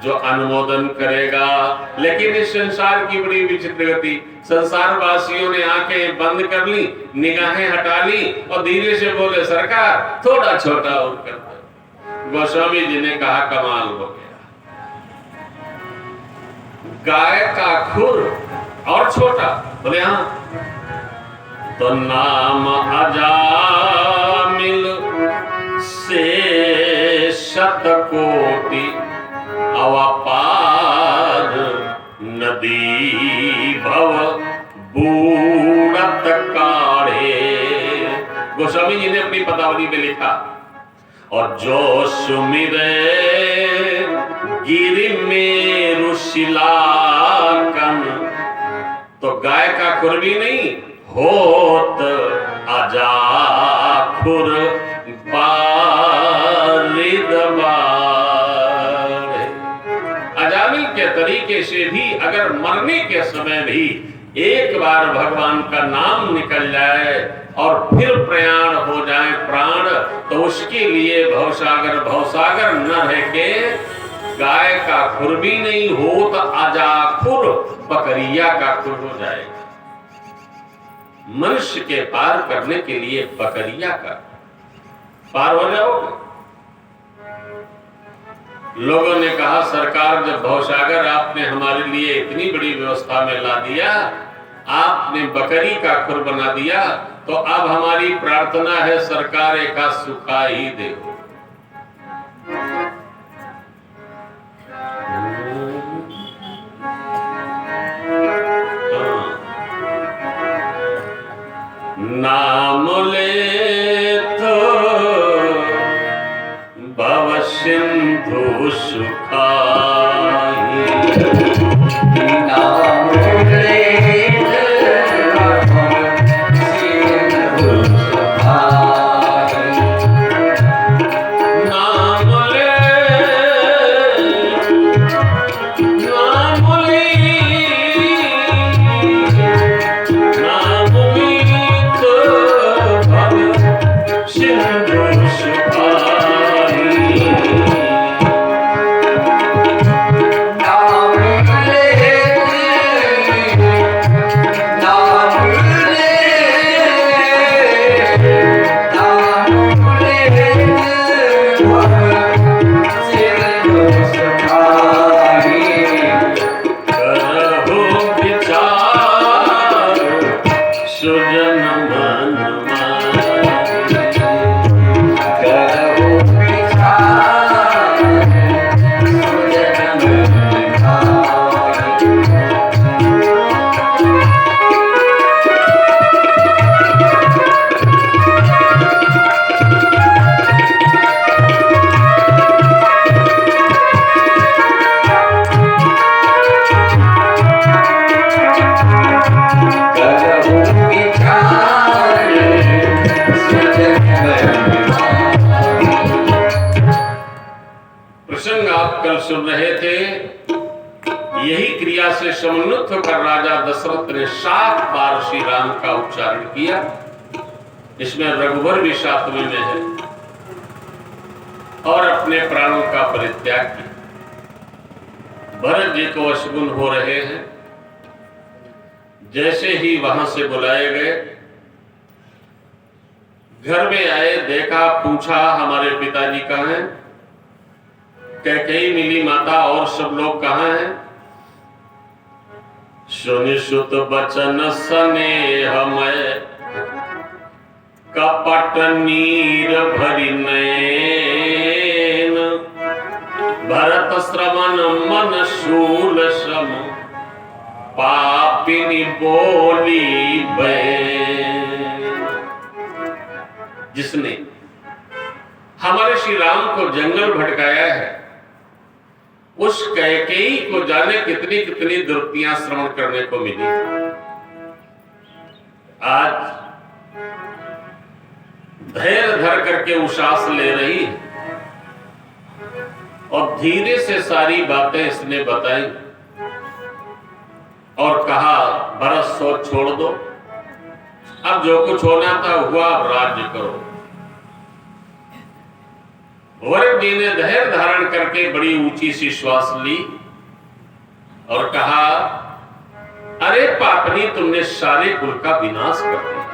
जो अनुमोदन करेगा। लेकिन इस संसार की बड़ी विचित्र गति, संसार वासियों ने आंखें बंद कर ली, निगाहें हटा ली और धीरे से बोले सरकार थोड़ा छोटा और कर दो। गोस्वामी जी ने कहा कमाल हो गया, गाय का खुर और छोटा, बोले हाँ, तो नाम अजामिल से शतकोटि अवपार नदी भव बूढ़त काढ़े। गोस्वामी जी ने अपनी पदावली में लिखा, और जो सुमिरे गिरि में ऋषिलाकन, तो गाय का खुर भी नहीं होत अजा खुर अजामिल के तरीके से भी अगर मरने के समय भी एक बार भगवान का नाम निकल जाए और फिर प्रयाण हो जाए प्राण, तो उसके लिए भवसागर भवसागर न रह के गाय का खुर भी नहीं हो तो अजा खुर बकरिया का खुर हो जाएगा। मनुष्य के पार करने के लिए बकरिया का पार हो जाओगे। लोगों ने कहा सरकार जब भवसागर आपने हमारे लिए इतनी बड़ी व्यवस्था में ला दिया, आपने बकरी का खुर बना दिया, तो अब हमारी प्रार्थना है सरकार एक सुखा ही दे। नाम ले तो भव सिंधु सुखाई, नाम ले सिंधु सुखाई, नाम ले सिंधु सुखाई। प्रसंग आप कल सुन रहे थे, यही क्रिया से समन्वित होकर राजा दशरथ ने 7 बार श्री राम का उच्चारण किया। इसमें रघुवर भी 7वें में है, और अपने प्राणों का परित्याग किया। भरत जी को अशुगुन हो रहे हैं, जैसे ही वहां से बुलाए गए, घर में आए, देखा, पूछा हमारे पिताजी कहाँ हैं, कैकेयी मिली माता और सब लोग कहाँ हैं। सुनि सुत बचन स्नेहमय, कपट नीर भरि नयन, भरत श्रवण मन शूल सम, पापिनी बोली बैन। जिसने हमारे श्री राम को जंगल भटकाया है, उस कैकेयी को जाने कितनी कितनी दुर्तियां श्रवण करने को मिली। आज धैर्य धर करके उशास ले रही और धीरे से सारी बातें इसने बताई और कहा बरस सोच छोड़ दो, अब जो कुछ होना था हुआ, अब राज्य करो। वरुण जी ने धैर्य धारण करके बड़ी ऊंची सी श्वास ली और कहा, अरे पापनी, तुमने सारे कुल का विनाश कर दिया।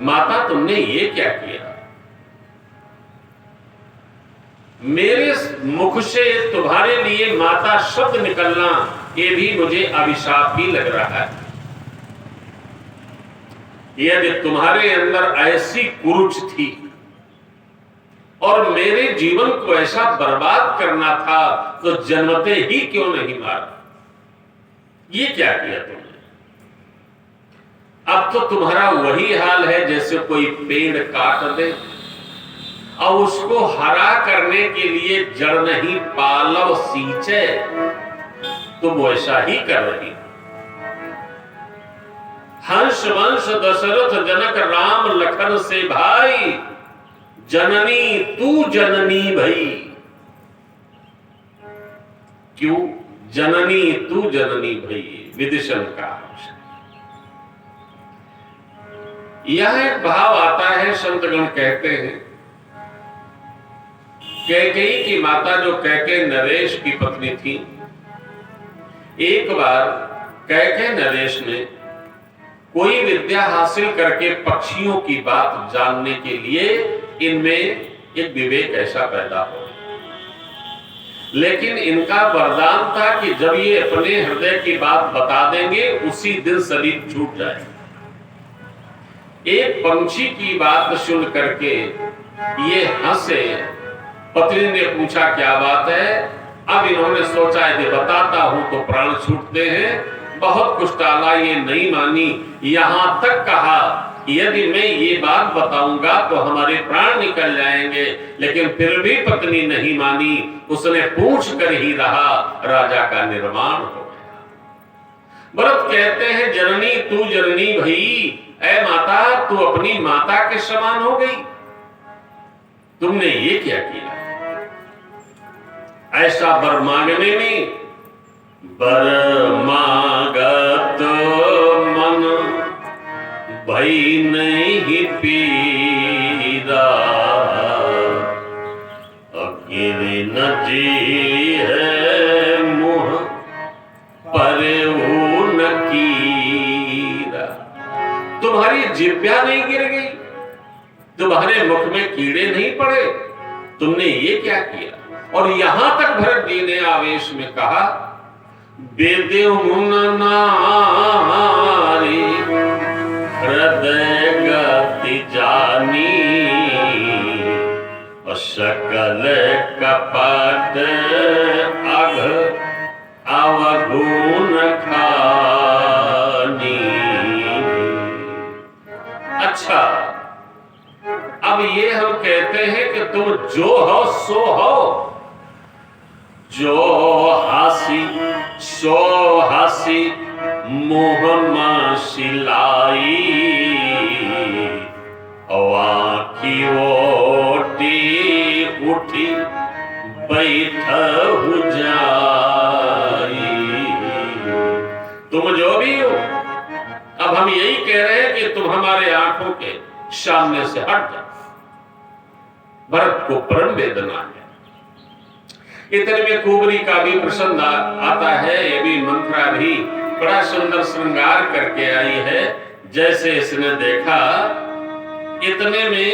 माता, तुमने ये क्या किया? मेरे मुख से तुम्हारे लिए माता शब्द निकलना, ये भी मुझे अभिशाप ही लग रहा है। यदि तुम्हारे अंदर ऐसी कुरुच थी और मेरे जीवन को ऐसा बर्बाद करना था, तो जन्मते ही क्यों नहीं मारा? ये क्या किया तुमने? अब तो तुम्हारा वही हाल है जैसे कोई पेड़ काट दे और उसको हरा करने के लिए जड़ नहीं पालव सींचे, तुम वैसा ही कर रही। हंस वंश दशरथ जनक राम लखन से भाई, जननी तू जननी भई। क्यों जननी तू जननी भई? विदिशन का यह एक भाव आता है, संतगण कहते हैं, कैकेयी की माता जो कैकेयी नरेश की पत्नी थी, एक बार कैकेयी नरेश ने कोई विद्या हासिल करके पक्षियों की बात जानने के लिए इनमें एक विवेक ऐसा पैदा हो, लेकिन इनका वरदान था कि जब ये अपने हृदय की बात बता देंगे उसी दिन शरीर छूट जाए। एक पंछी की बात सुन करके ये हंसे। पत्नी ने पूछा क्या बात है? अब इन्होंने सोचा यदि बताता हूं तो प्राण छूटते हैं, बहुत कुछ टाला, ये नहीं मानी। यहां तक कहा यदि मैं ये बात बताऊंगा तो हमारे प्राण निकल जाएंगे, लेकिन फिर भी पत्नी नहीं मानी। उसने पूछ कर ही रहा, राजा का निर्माण हो गया। भरत कहते हैं, जननी तू जननी भई, ऐ माता तू अपनी माता के समान हो गई। तुमने ये क्या किया? ऐसा वर मांगने में बर मांगत मन भई नहीं पीरा, अकेले न जी है मुँह पर न कीरा। तुम्हारी जिह्वा नहीं गिर गई, तुम्हारे मुख में कीड़े नहीं पड़े, तुमने ये क्या किया? और यहां तक भरत जी ने आवेश में कहा, बेदेव मुन नारी हृदय गति जानी, और सकल कपट अघ अवगुण खानी। अच्छा, अब ये हम कहते हैं कि तुम जो हो सो हो, जो हासी सो हासी मुँह में सिलाई, आँखी ओटी उठी बैठ हो जाई। तुम जो भी हो, अब हम यही कह रहे हैं कि तुम हमारे आंखों के सामने से हट जाओ। भरत को परम वेदना है। इतने में कुबरी का भी प्रसंग आता है। ये भी मंत्रा भी बड़ा सुंदर श्रृंगार करके आई है। जैसे इसने देखा, इतने में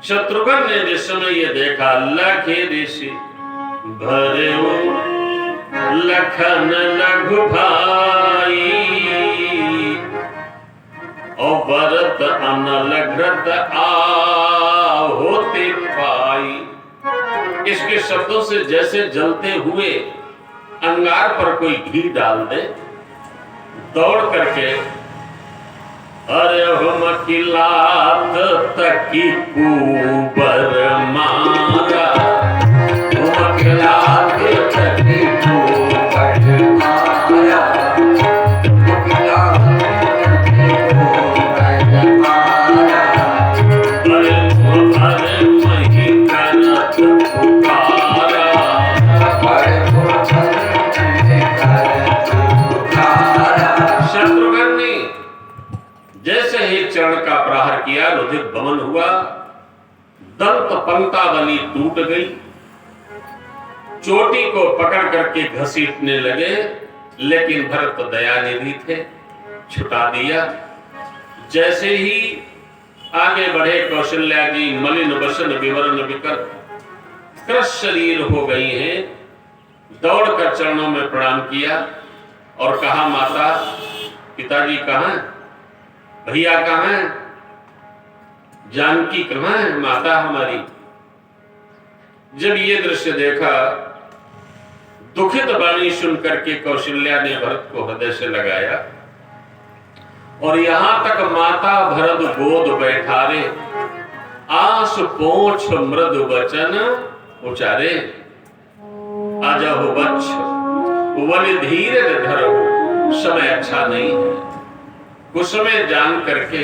शत्रुघ्न ने जिस समय ये देखा, लखे ऋषि भरे लखन लघु भाई, और भरत अनलघ्रत होते पाई। इसके शब्दों से जैसे जलते हुए अंगार पर कोई घी डाल दे, दौड़ करके अरे हम किलात तकी कुबर मारा, हम किलात तकी कुबर मारा, किलात तकी कुबर मारा। अरे मही करत पुकारा, शत्रुघ्न ने जैसे ही चरण का प्रहार किया, रुधिर बमन हुआ, दंत पंक्तावली टूट गई, चोटी को पकड़ करके घसीटने लगे, लेकिन भरत दयानिधि थे, छुटा दिया। जैसे ही आगे बढ़े, कौशल्या जी मलिन वसन विवरण विकर क्रश शरीर हो गई हैं, दौड़कर चरणों में प्रणाम किया और कहा, माता पिताजी कहां हैं, भैया कहां हैं, जानकी कहां है माता हमारी। जब ये दृश्य देखा, दुखित वाणी सुन करके कौशल्या ने भरत को हृदय से लगाया और यहां तक माता भरत गोद बैठारे, आस पोंछ मृदु वचन उचारे, आजहु वच्छ वल धीरे धरहु, समय अच्छा नहीं है, कुसुमे जान करके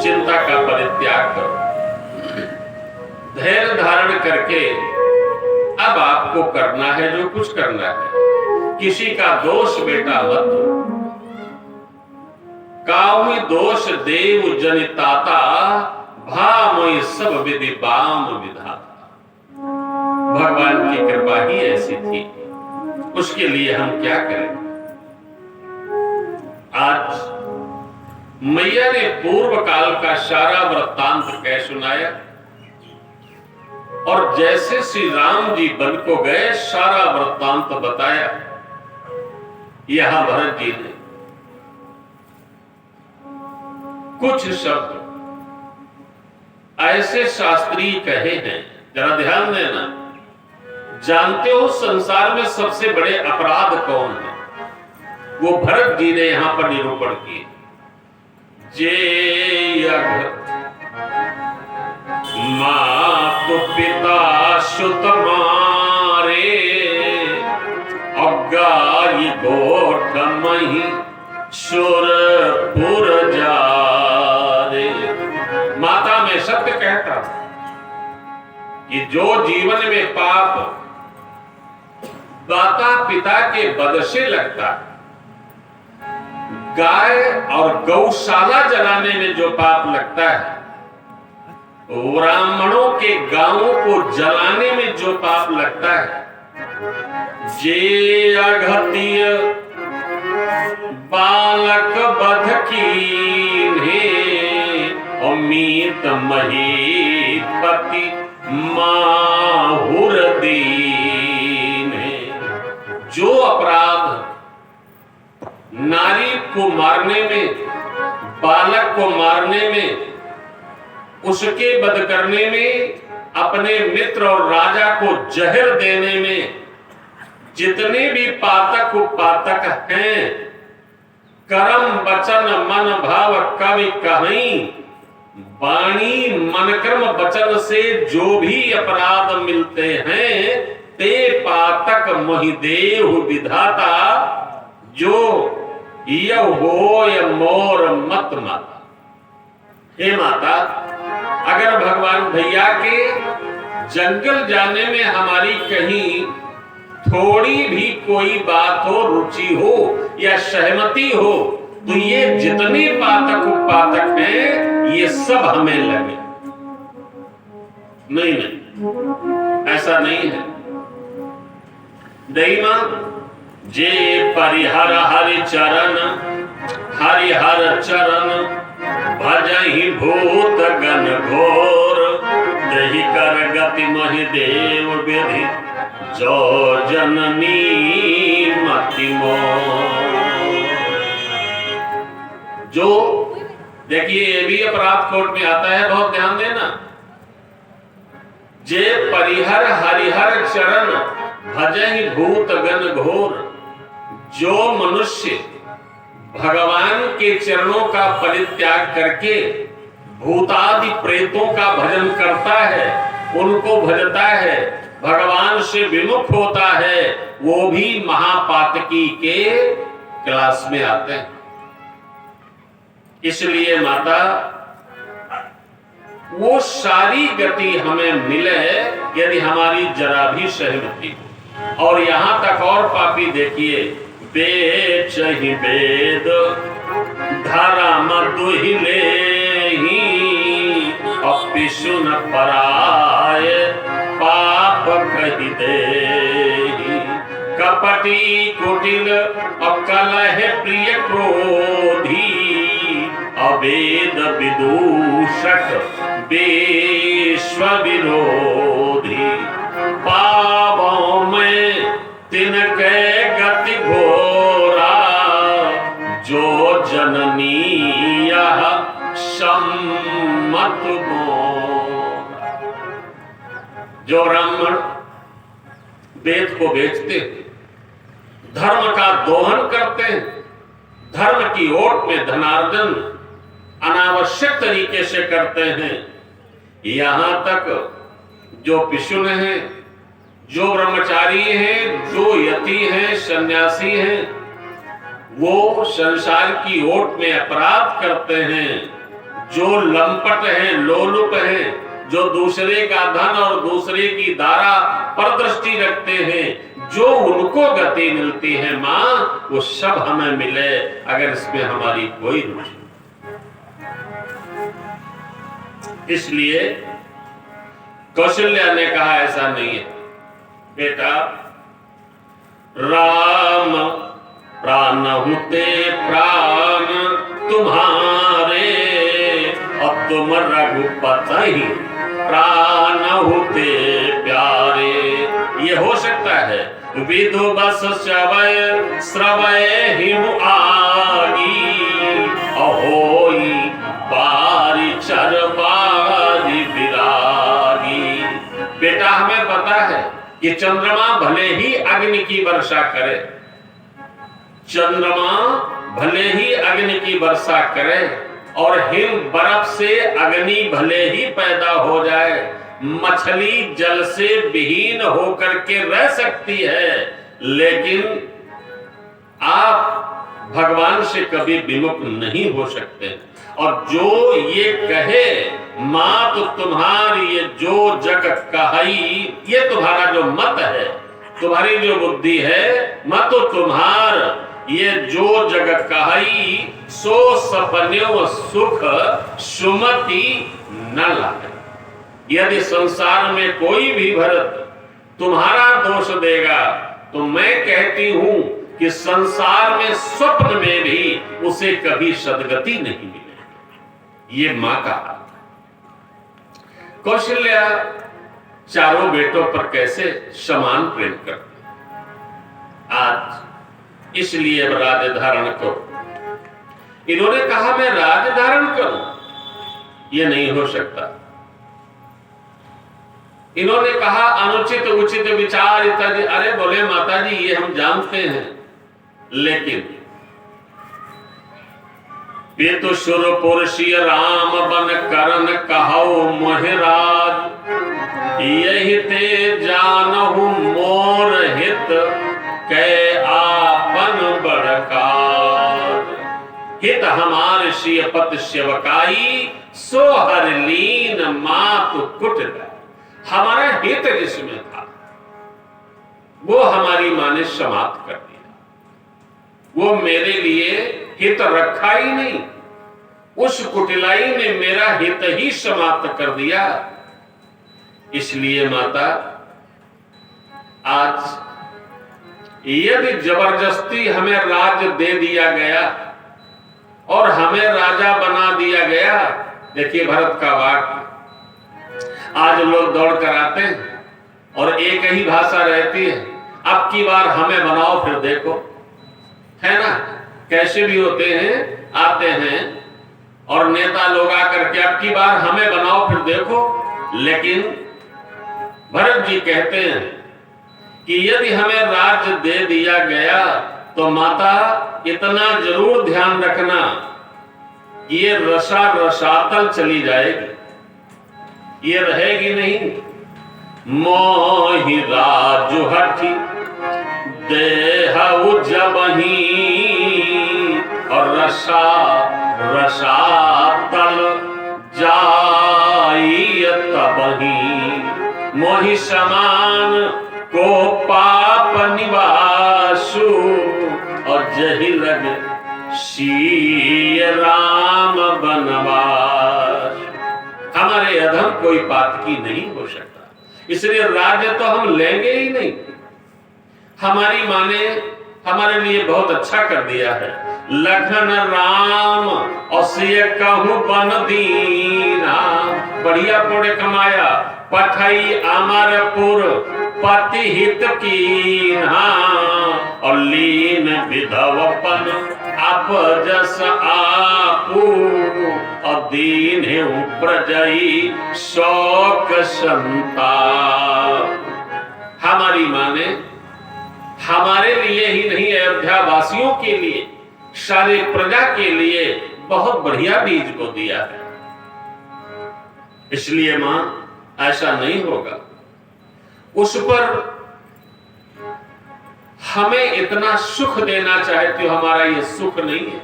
चिंता का परित्याग करो, धैर्य धारण करके अब आपको करना है जो कुछ करना है, किसी का दोष बेटा मत दो, काहुई दोष देव जनिताता, भामोई सब विधि बाम विधाता। भगवान की कृपा ही ऐसी थी, उसके लिए हम क्या करें। आज मैया ने पूर्व काल का सारा वृत्तांत कह सुनाया और जैसे श्री राम जी बन को गए, सारा वृत्तांत बताया। यहां भरत जी ने कुछ शब्द ऐसे शास्त्रीय कहे हैं, जरा ध्यान देना। जानते हो संसार में सबसे बड़े अपराध कौन है? वो भरत जी ने यहां पर निरूपण किए। जे मातु पिता सुत मारे, अगाई गोठ मही सुरपुर जारे। माता में सत्य कहता कि जो जीवन में पाप माता पिता के वध से लगता, गाय और गौशाला जलाने में जो पाप लगता है, ब्राह्मणों के गांवों को जलाने में जो पाप लगता है, जे अघतिय बालक बध कीन्हे, अमित महीपति माहुर दीन्हे। जो अपराध नारी को मारने में, बालक को मारने में, उसके वध करने में, अपने मित्र और राजा को जहर देने में, जितने भी पातक कुपातक हैं, कर्म वचन मन भाव कवि कहीं, वाणी मन कर्म वचन से जो भी अपराध मिलते हैं, ते पातक मोहिदेव विधाता, जो यह हो या मोर मत माता। हे माता, अगर भगवान भैया के जंगल जाने में हमारी कहीं थोड़ी भी कोई बात हो, रुचि हो या सहमति हो, तो ये जितने पातक उपातक हैं, ये सब हमें लगे। नहीं नहीं, ऐसा नहीं है। दईमा जे परिहर हरि चरण, हरिहर चरण भजहि भूत गण घोर, दही कर गति महि देव विधि, जो जननी मति मोर। जो देखिए, ये भी अपराध कोर्ट में आता है, बहुत ध्यान देना। जे परिहर हरिहर चरण भजहि भूत गण घोर, जो मनुष्य भगवान के चरणों का परित्याग करके भूतादि प्रेतों का भजन करता है, उनको भजता है, भगवान से विमुख होता है, वो भी महापातकी के क्लास में आते हैं। इसलिए माता, वो सारी गति हमें मिले यदि हमारी जरा भी सहमति हो। और यहां तक और पापी देखिए, बेच ही वेद धर्म दुहिले ही अपिशुन पराय पाप कहि देहि। कपटी कुटिल अकलह प्रिय क्रोधी अवेद विदूषक विश्व विरोधी। पावों में तिनके गति घोरा जो जननी यह सम्मत मोरा। जो ब्राह्मण वेद को बेचते हैं, धर्म का दोहन करते हैं, धर्म की ओट में धनार्जन अनावश्यक तरीके से करते हैं, यहां तक जो पिशुन हैं, जो ब्रह्मचारी हैं, जो यति हैं, सन्यासी हैं, वो संसार की ओट में अपराध करते हैं। जो लंपट हैं, लोलुप हैं, जो दूसरे का धन और दूसरे की दारा पर दृष्टि रखते हैं, जो उनको गति मिलती है मां, वो सब हमें मिले अगर इसमें हमारी कोई रुचि। इसलिए कौशल्या ने कहा ऐसा नहीं है बेटा, राम प्राण हुते प्राण तुम्हारे और तुम रघुपति प्राण हुते प्यारे। ये हो सकता है विधु बस श्रवय श्रवय हिमु आगी अहोई बारी चर बारी विरागी। बेटा हमें पता है कि चंद्रमा भले ही अग्नि की वर्षा करे, चंद्रमा भले ही अग्नि की वर्षा करे और हिम बर्फ से अग्नि भले ही पैदा हो जाए, मछली जल से विहीन होकर के रह सकती है, लेकिन आप भगवान से कभी विमुख नहीं हो सकते। और जो ये कहे मां तो तुम्हारी ये जो जगत कहाई, ये तुम्हारा जो मत है, तुम्हारी जो बुद्धि है, मत तो तुम्हार ये जो जगत कहाई सो सपन्यो सुख सुमति न लाए। यदि संसार में कोई भी भरत तुम्हारा दोष देगा तो मैं कहती हूं कि संसार में स्वप्न में भी उसे कभी सदगति नहीं मिलेगी। ये मां का हाथ है। कौशल्या चारों बेटों पर कैसे समान प्रेम करती, आज इसलिए राज्य धारण करो। इन्होंने कहा मैं राज्य धारण करूं, ये नहीं हो सकता। इन्होंने कहा अनुचित उचित विचार इत्यादि। अरे बोले माता जी ये हम जानते हैं, लेकिन पितु सुरपुर सिय राम बन करन कहौ मोहराज, यही ते जानहु मोर हित कै आपन बड़कार। हित हमार सिय पत सेवकाई सो हर लीन मातु कुट गए। हमारा हित जिसमें था वो हमारी मां ने समाप्त कर दिया। वो मेरे लिए हित रखा ही नहीं, उस कुटिलाई ने मेरा हित ही समाप्त कर दिया। इसलिए माता आज यदि जबरदस्ती हमें राज्य दे दिया गया और हमें राजा बना दिया गया, देखिए भरत का वाक्य, आज लोग दौड़ कर आते हैं और एक ही भाषा रहती है, अब की बार हमें बनाओ फिर देखो, है ना। कैसे भी होते हैं, आते हैं और नेता लोग आकर के अब की बार हमें बनाओ फिर देखो। लेकिन भरत जी कहते हैं कि यदि हमें राज्य दे दिया गया तो माता इतना जरूर ध्यान रखना, ये रसातल चली जाएगी, ये रहेगी नहीं। मोहि राजु हठी देहु जबही, और रसातल जाई तबही। मोहि समान को पाप निवासु, और जही लगे सी राम बनवास। हमारे अधम कोई बात की नहीं हो सकता, इसलिए राज्य तो हम लेंगे ही नहीं। हमारी माँ ने हमारे लिए बहुत अच्छा कर दिया है। लखन राम और सिय कहूं बन दीना, बढ़िया पुण्य कमाया। पठई अमरपुर पति हित कीन्हा, और लीन विधवपन अपजस आपू, और दीन प्रजई शोक संताप। हमारी माँ ने हमारे लिए ही नहीं, अयोध्या वासियों के लिए, सारे प्रजा के लिए बहुत बढ़िया बीज को दिया है। इसलिए मां ऐसा नहीं होगा। उस पर हमें इतना सुख देना चाहते हो, हमारा ये सुख नहीं है,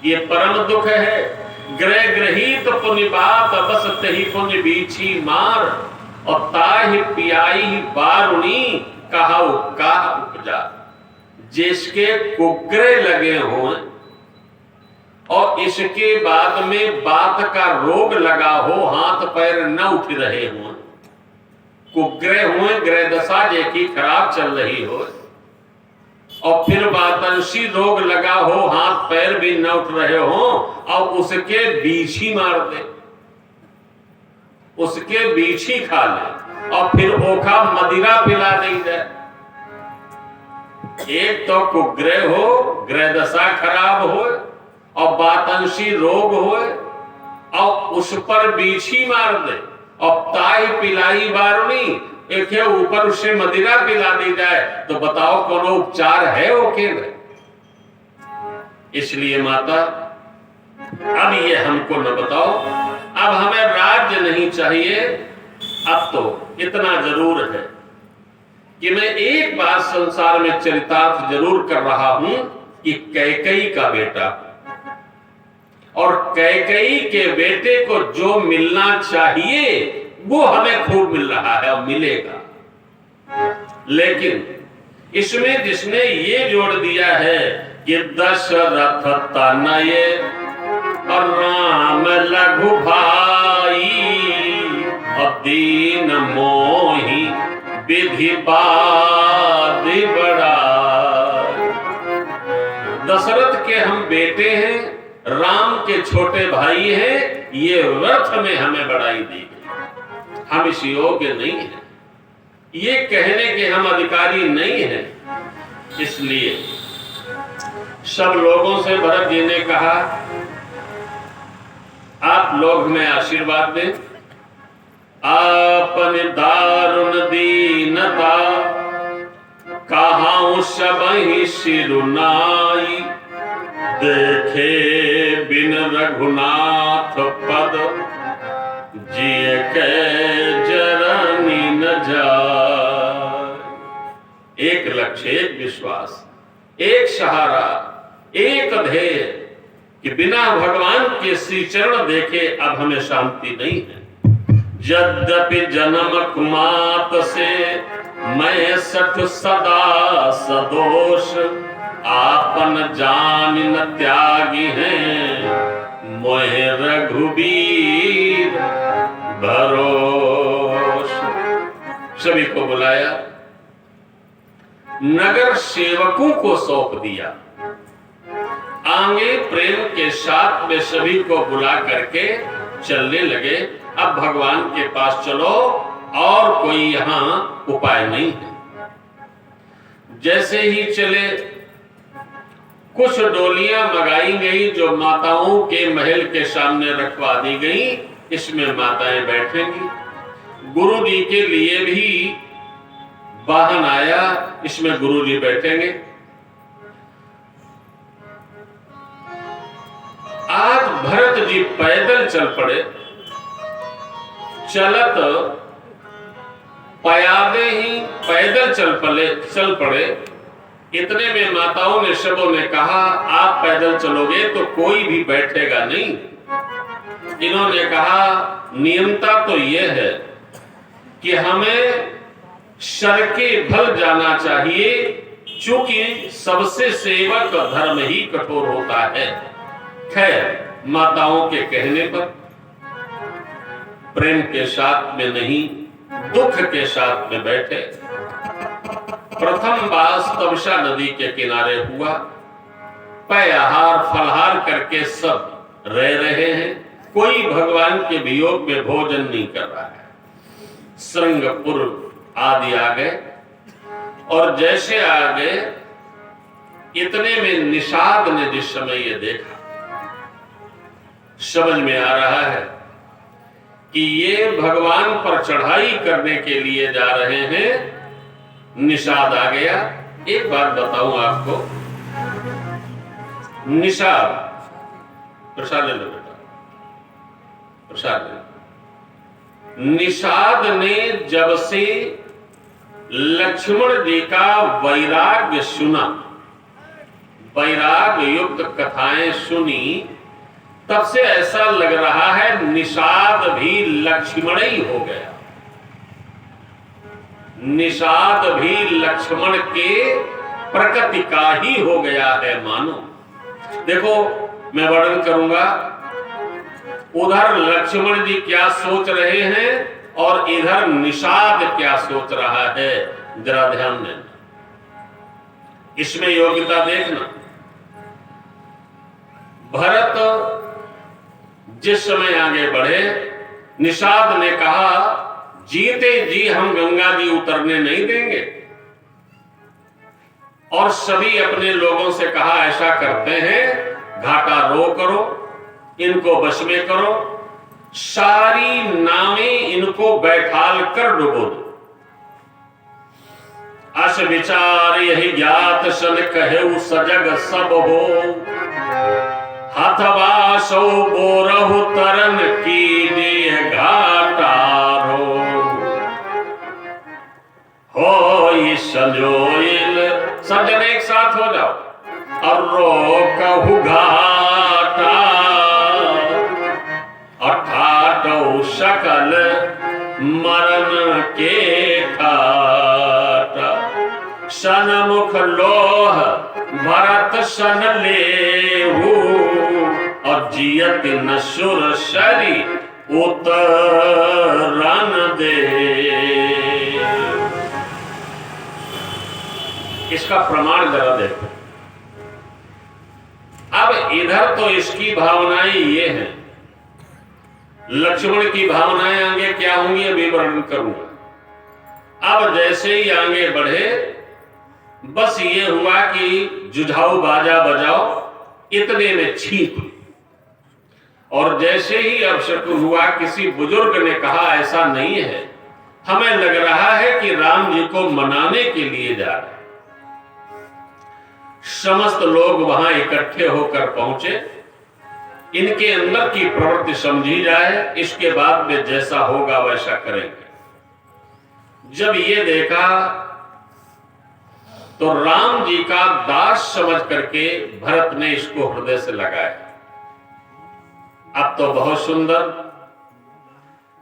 ये परम दुख है। ग्रह ग्रहित पुण्य बात बस तही पुण्य बीछी मार, और ताहि पियाई बारुणी कहाऊ का उपजा। जिसके कुग्रे लगे हों और इसके बाद में बात का रोग लगा हो, हाथ पैर न उठ रहे हों, कुग्रे हुए, ग्रह दशा जेकी खराब चल रही हो, और फिर वातंशी रोग लगा हो, हाथ पैर भी न उठ रहे हो, और उसके बीच ही मार दे, उसके बीच ही खा ले, और फिर ओखा मदिरा पिला दी जाए। एक तो कुग्रह हो, ग्रह दशा खराब हो, और वातंशी रोग हो, और उस पर बीच ही मार दे, और ताई पिलाई बारुणी, एक है ऊपर उससे मदिरा पिला दी जाए, तो बताओ कौन उपचार है वो केवल। इसलिए माता अब ये हमको न बताओ, अब हमें राज्य नहीं चाहिए। अब तो इतना जरूर है कि मैं एक बात संसार में चरितार्थ जरूर कर रहा हूं कि कैकेयी का बेटा, और कैकेयी के बेटे को जो मिलना चाहिए वो हमें खूब मिल रहा है और मिलेगा। लेकिन इसमें जिसने ये जोड़ दिया है कि दशरथ तनये और राम लघु भाई, और दीन मोहि विधि बाधि बड़ा। दशरथ के हम बेटे हैं, राम के छोटे भाई हैं, ये व्यर्थ में हमें बढ़ाई दी गई। हम इस योग्य नहीं हैं, ये कहने के हम अधिकारी नहीं हैं। इसलिए सब लोगों से भरत जी ने कहा, आप लोग हमें आशीर्वाद दें। आपने दारुण दीनता कहां सबहि सिरुनाई, देखे बिन रघुनाथ पद जिय के जरनी न जाए। एक लक्ष्य, एक विश्वास, एक सहारा, एक ध्येय कि बिना भगवान के श्री चरण देखे अब हमें शांति नहीं है। यद्यपि जन्म कुमात से मैं सठ सदा सदोष, आपन जान न त्यागी हैं मोहे रघुबीर भरोस। सभी को बुलाया, नगर सेवकों को सौंप दिया, आगे प्रेम के साथ में सभी को बुला करके चलने लगे। अब भगवान के पास चलो, और कोई यहां उपाय नहीं है। जैसे ही चले, कुछ डोलियां मंगाई गई जो माताओं के महल के सामने रखवा दी गई, इसमें माताएं बैठेंगी। गुरु जी के लिए भी वाहन आया, इसमें गुरु जी बैठेंगे। आज भरत जी पैदल चल पड़े, चलत पयादे ही पैदल चल पड़े। इतने में माताओं ने सबों ने कहा, आप पैदल चलोगे तो कोई भी बैठेगा नहीं। इन्होंने कहा, नियमता तो यह है कि हमें सड़के भल जाना चाहिए, क्योंकि सबसे सेवक धर्म ही कठोर होता है। खैर, माताओं के कहने पर प्रेम के साथ में नहीं, दुख के साथ में बैठे। प्रथम वास तमसा नदी के किनारे हुआ। पयहार फलहार करके सब रह रहे हैं, कोई भगवान के वियोग में भोजन नहीं कर रहा है। श्रृंगपुर आदि आ गए, और जैसे आ गए, इतने में निषाद ने जिस समय ये देखा, समझ में आ रहा है कि ये भगवान पर चढ़ाई करने के लिए जा रहे हैं। निषाद आ गया। एक बात बताऊं आपको, निषाद, प्रसाद ले लो बेटा, प्रसाद ले लो। निषाद ने जब से लक्ष्मण जी का वैराग्य सुना, वैराग्य युक्त कथाएं सुनी, तब से ऐसा लग रहा है निषाद भी लक्ष्मण ही हो गया। निषाद भी लक्ष्मण के प्रकृति का ही हो गया है मानो। देखो, मैं वर्णन करूंगा, उधर लक्ष्मण जी क्या सोच रहे हैं और इधर निषाद क्या सोच रहा है, जरा ध्यान देना। इसमें योग्यता देखना। भरत जिस समय आगे बढ़े, निषाद ने कहा, जीते जी हम गंगा जी उतरने नहीं देंगे। और सभी अपने लोगों से कहा, ऐसा करते हैं, घाटा रो करो, इनको वश में करो, सारी नावें इनको बैठाल कर डुबो दो। अस विचार यही ज्ञात सन कहेउ सजग सब हो, हथवा सो बोरहु तरन कीजिए घाटा रो। हो संजोइल, सब जन एक साथ हो जाओ, और रो कहु घाटा, और ठाटो सकल मरण के ठाटा। सनमुख लोह भरत सन लेहु, और जियत न सुर सरी उतरन दे। इसका प्रमाण जरा देखो। अब इधर तो इसकी भावनाएं ये हैं, लक्ष्मण की भावनाएं आगे क्या होंगी अभी वर्णन करूंगा। अब जैसे ही आगे बढ़े, बस ये हुआ कि जुझाऊ बाजा बजाओ, इतने में छींक हुई। और जैसे ही अपशकुन हुआ, किसी बुजुर्ग ने कहा, ऐसा नहीं है, हमें लग रहा है कि राम जी को मनाने के लिए जा रहे हैं। समस्त लोग वहां इकट्ठे होकर पहुंचे। इनके अंदर की प्रवृत्ति समझी जाए, इसके बाद में जैसा होगा वैसा करेंगे। जब ये देखा तो राम जी का दास समझ करके भरत ने इसको हृदय से लगाया। अब तो बहुत सुंदर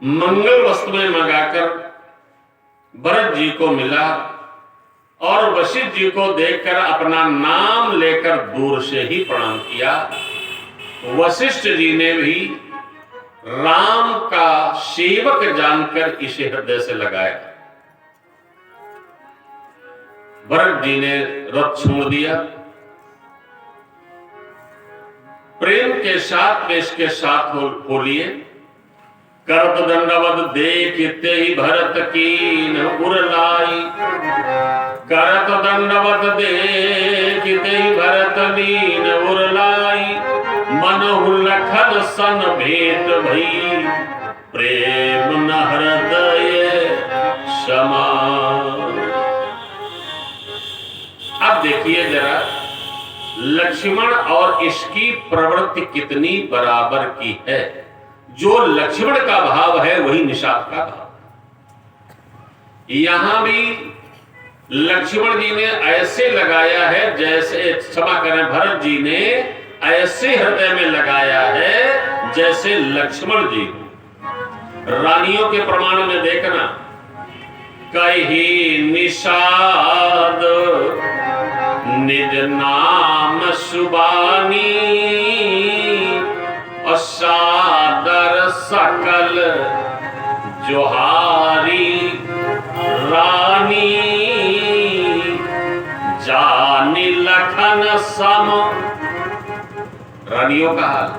मंगल वस्त्र में मंगाकर भरत जी को मिला, और वशिष्ठ जी को देखकर अपना नाम लेकर दूर से ही प्रणाम किया। वशिष्ठ जी ने भी राम का सेवक जानकर इसे हृदय से लगाया। भरत जी ने रथ छोड़ दिया, प्रेम के साथ में इसके साथ हो लिए। करत दंडवत देखते ही भरत कीन उरलाई, करत दंडवत देखते ही भरत लीन उरलाई। मनहु लखन सन भेंट भई, प्रेम न हृदय समान। अब देखिए जरा, लक्ष्मण और इसकी प्रवृत्ति कितनी बराबर की है। जो लक्ष्मण का भाव है वही निषाद का भाव। यहां भी लक्ष्मण जी ने ऐसे लगाया है, जैसे क्षमा करें भरत जी ने ऐसे हृदय में लगाया है जैसे लक्ष्मण जी। रानियों के प्रमाण में देखना, कही निषाद निज नाम सुबानी और सादर सकल जोहारी रानी जानी लखन सम। रानियों का हाल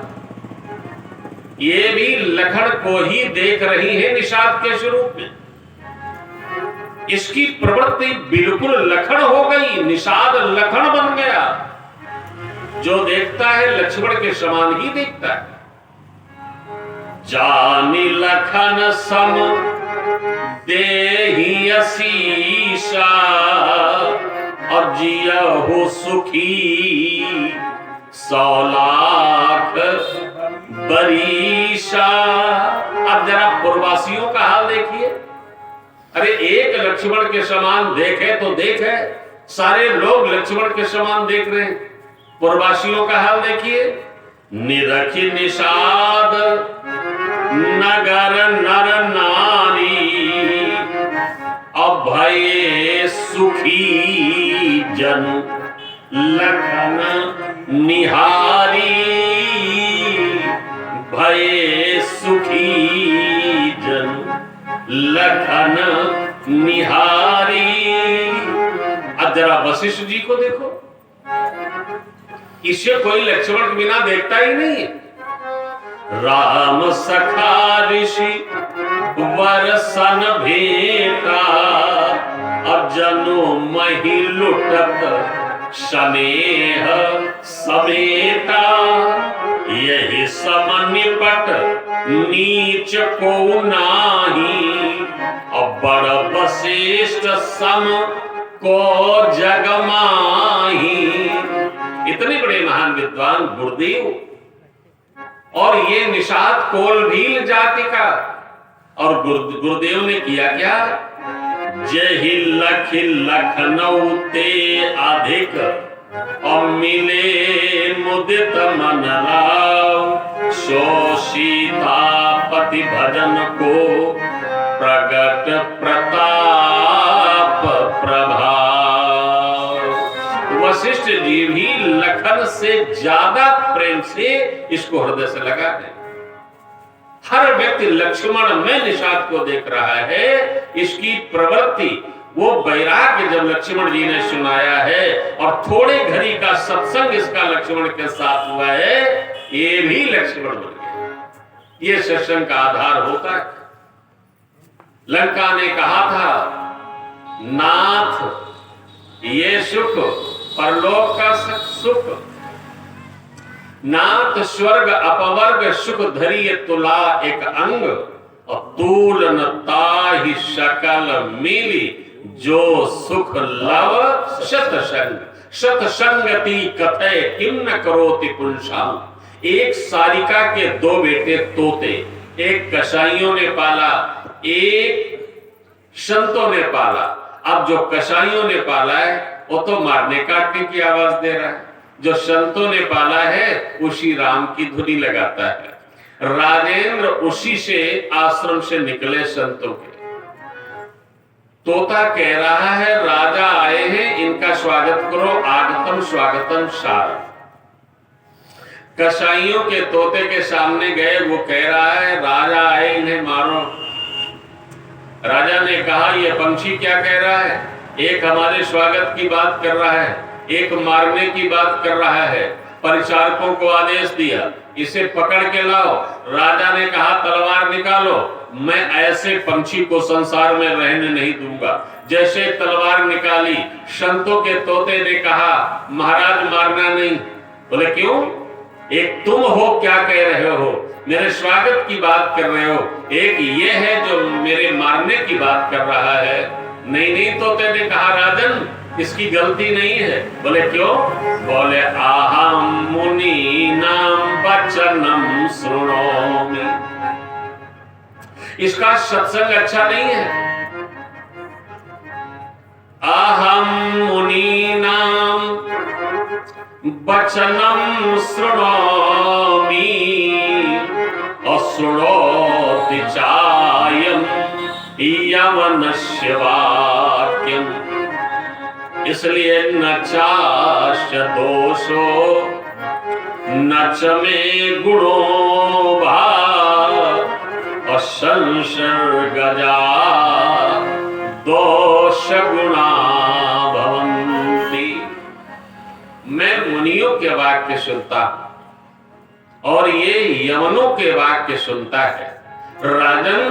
ये भी लखन को ही देख रही है निषाद के स्वरूप में। इसकी प्रवृत्ति बिल्कुल लखन हो गई, निषाद लखन बन गया। जो देखता है लक्ष्मण के समान ही देखता है। जानी लखन सम देहि असीसा और जिया हो सुखी 100 लाख बरीशा। अब जरा पूर्ववासियों का हाल देखिए। अरे एक लक्ष्मण के समान देखे तो देखे, सारे लोग लक्ष्मण के समान देख रहे हैं। पूर्ववासियों का हाल देखिए। निरखी निषाद नगर नर नारी अभय सुखी जन लखन निहारी। भय सुखी जन लखन निहारी। अब जरा वशिष्ठ जी को देखो, इसे कोई लक्ष्मण के बिना देखता ही नहीं है। राम सखा ऋषि वर सन भेटा अब जनो मही लुटत स्नेह समेटा। यही सम निपट नीच को नाही अब बड़ वशिष्ठ सम को जग माही। इतने बड़े महान विद्वान गुरुदेव, और ये निषाद कोलभील जाति का। और गुरुदेव ने किया क्या? जहि लख लखनऊ ते अधिक और मिले मुदित मन राव। सो सीतापति भजन को प्रगट प्रताप प्रभाव। वशिष्ठ जी भी लखन से ज्यादा प्रेम से इसको हृदय से लगा है। हर व्यक्ति लक्ष्मण में निषाद को देख रहा है। इसकी प्रवृत्ति, वो वैराग्य जब लक्ष्मण जी ने सुनाया है और थोड़े घड़ी का सत्संग इसका लक्ष्मण के साथ हुआ है, ये भी लक्ष्मण बन गया। ये सत्संग का आधार होता है। लंका ने कहा था, नाथ ये सुख परलोक का सुख, नाथ स्वर्ग अपवर्ग सुख धरिय तुला एक अंग और तूल ताहि सकल मिली जो सुख लव शतसंग। शतसंगति कथय किम न करोति पुंसाम। एक सारिका के 2 बेटे तोते, एक कसाईयों ने पाला, एक संतों ने पाला। अब जो कसाईयों ने पाला है वो तो मारने काटने की आवाज दे रहा है, जो संतों ने पाला है उसी राम की धुनी लगाता है। राजेंद्र उसी से आश्रम से निकले संतों के। तोता कह रहा है, राजा आए हैं, इनका स्वागत करो, आगतम स्वागतम सार। कसाईयों के तोते के सामने गए, वो कह रहा है, राजा आए, इन्हें मारो। राजा ने कहा, यह पंछी क्या कह रहा है? एक हमारे स्वागत की बात कर रहा है, एक मारने की बात कर रहा है। परिचारकों को आदेश दिया, इसे पकड़ के लाओ। राजा ने कहा, तलवार निकालो, मैं ऐसे पंछी को संसार में रहने नहीं दूंगा। जैसे तलवार निकाली, संतों के तोते ने कहा, महाराज मारना नहीं। बोले क्यों? एक तुम हो, क्या कह रहे हो? मेरे स्वागत की बात कर रहे हो, एक ये है जो मेरे मारने की बात कर रहा है। नहीं नहीं, तोते ने कहा, राजन इसकी गलती नहीं है। बोले क्यों? बोले अहम मुनीनाम वचनम श्रृणोमि। इसका सत्संग अच्छा नहीं है। अहम मुनीनाम वचनम श्रृणोमि अशृणोति चायं यवनस्य वाक्यम्। इसलिए न चास्य दोषो न च मे गुणो भाव असंसर्गजा दोष गुणा भवन्ति। मैं मुनियों के वाक्य सुनता हूं और ये यवनों के वाक्य सुनता है राजन।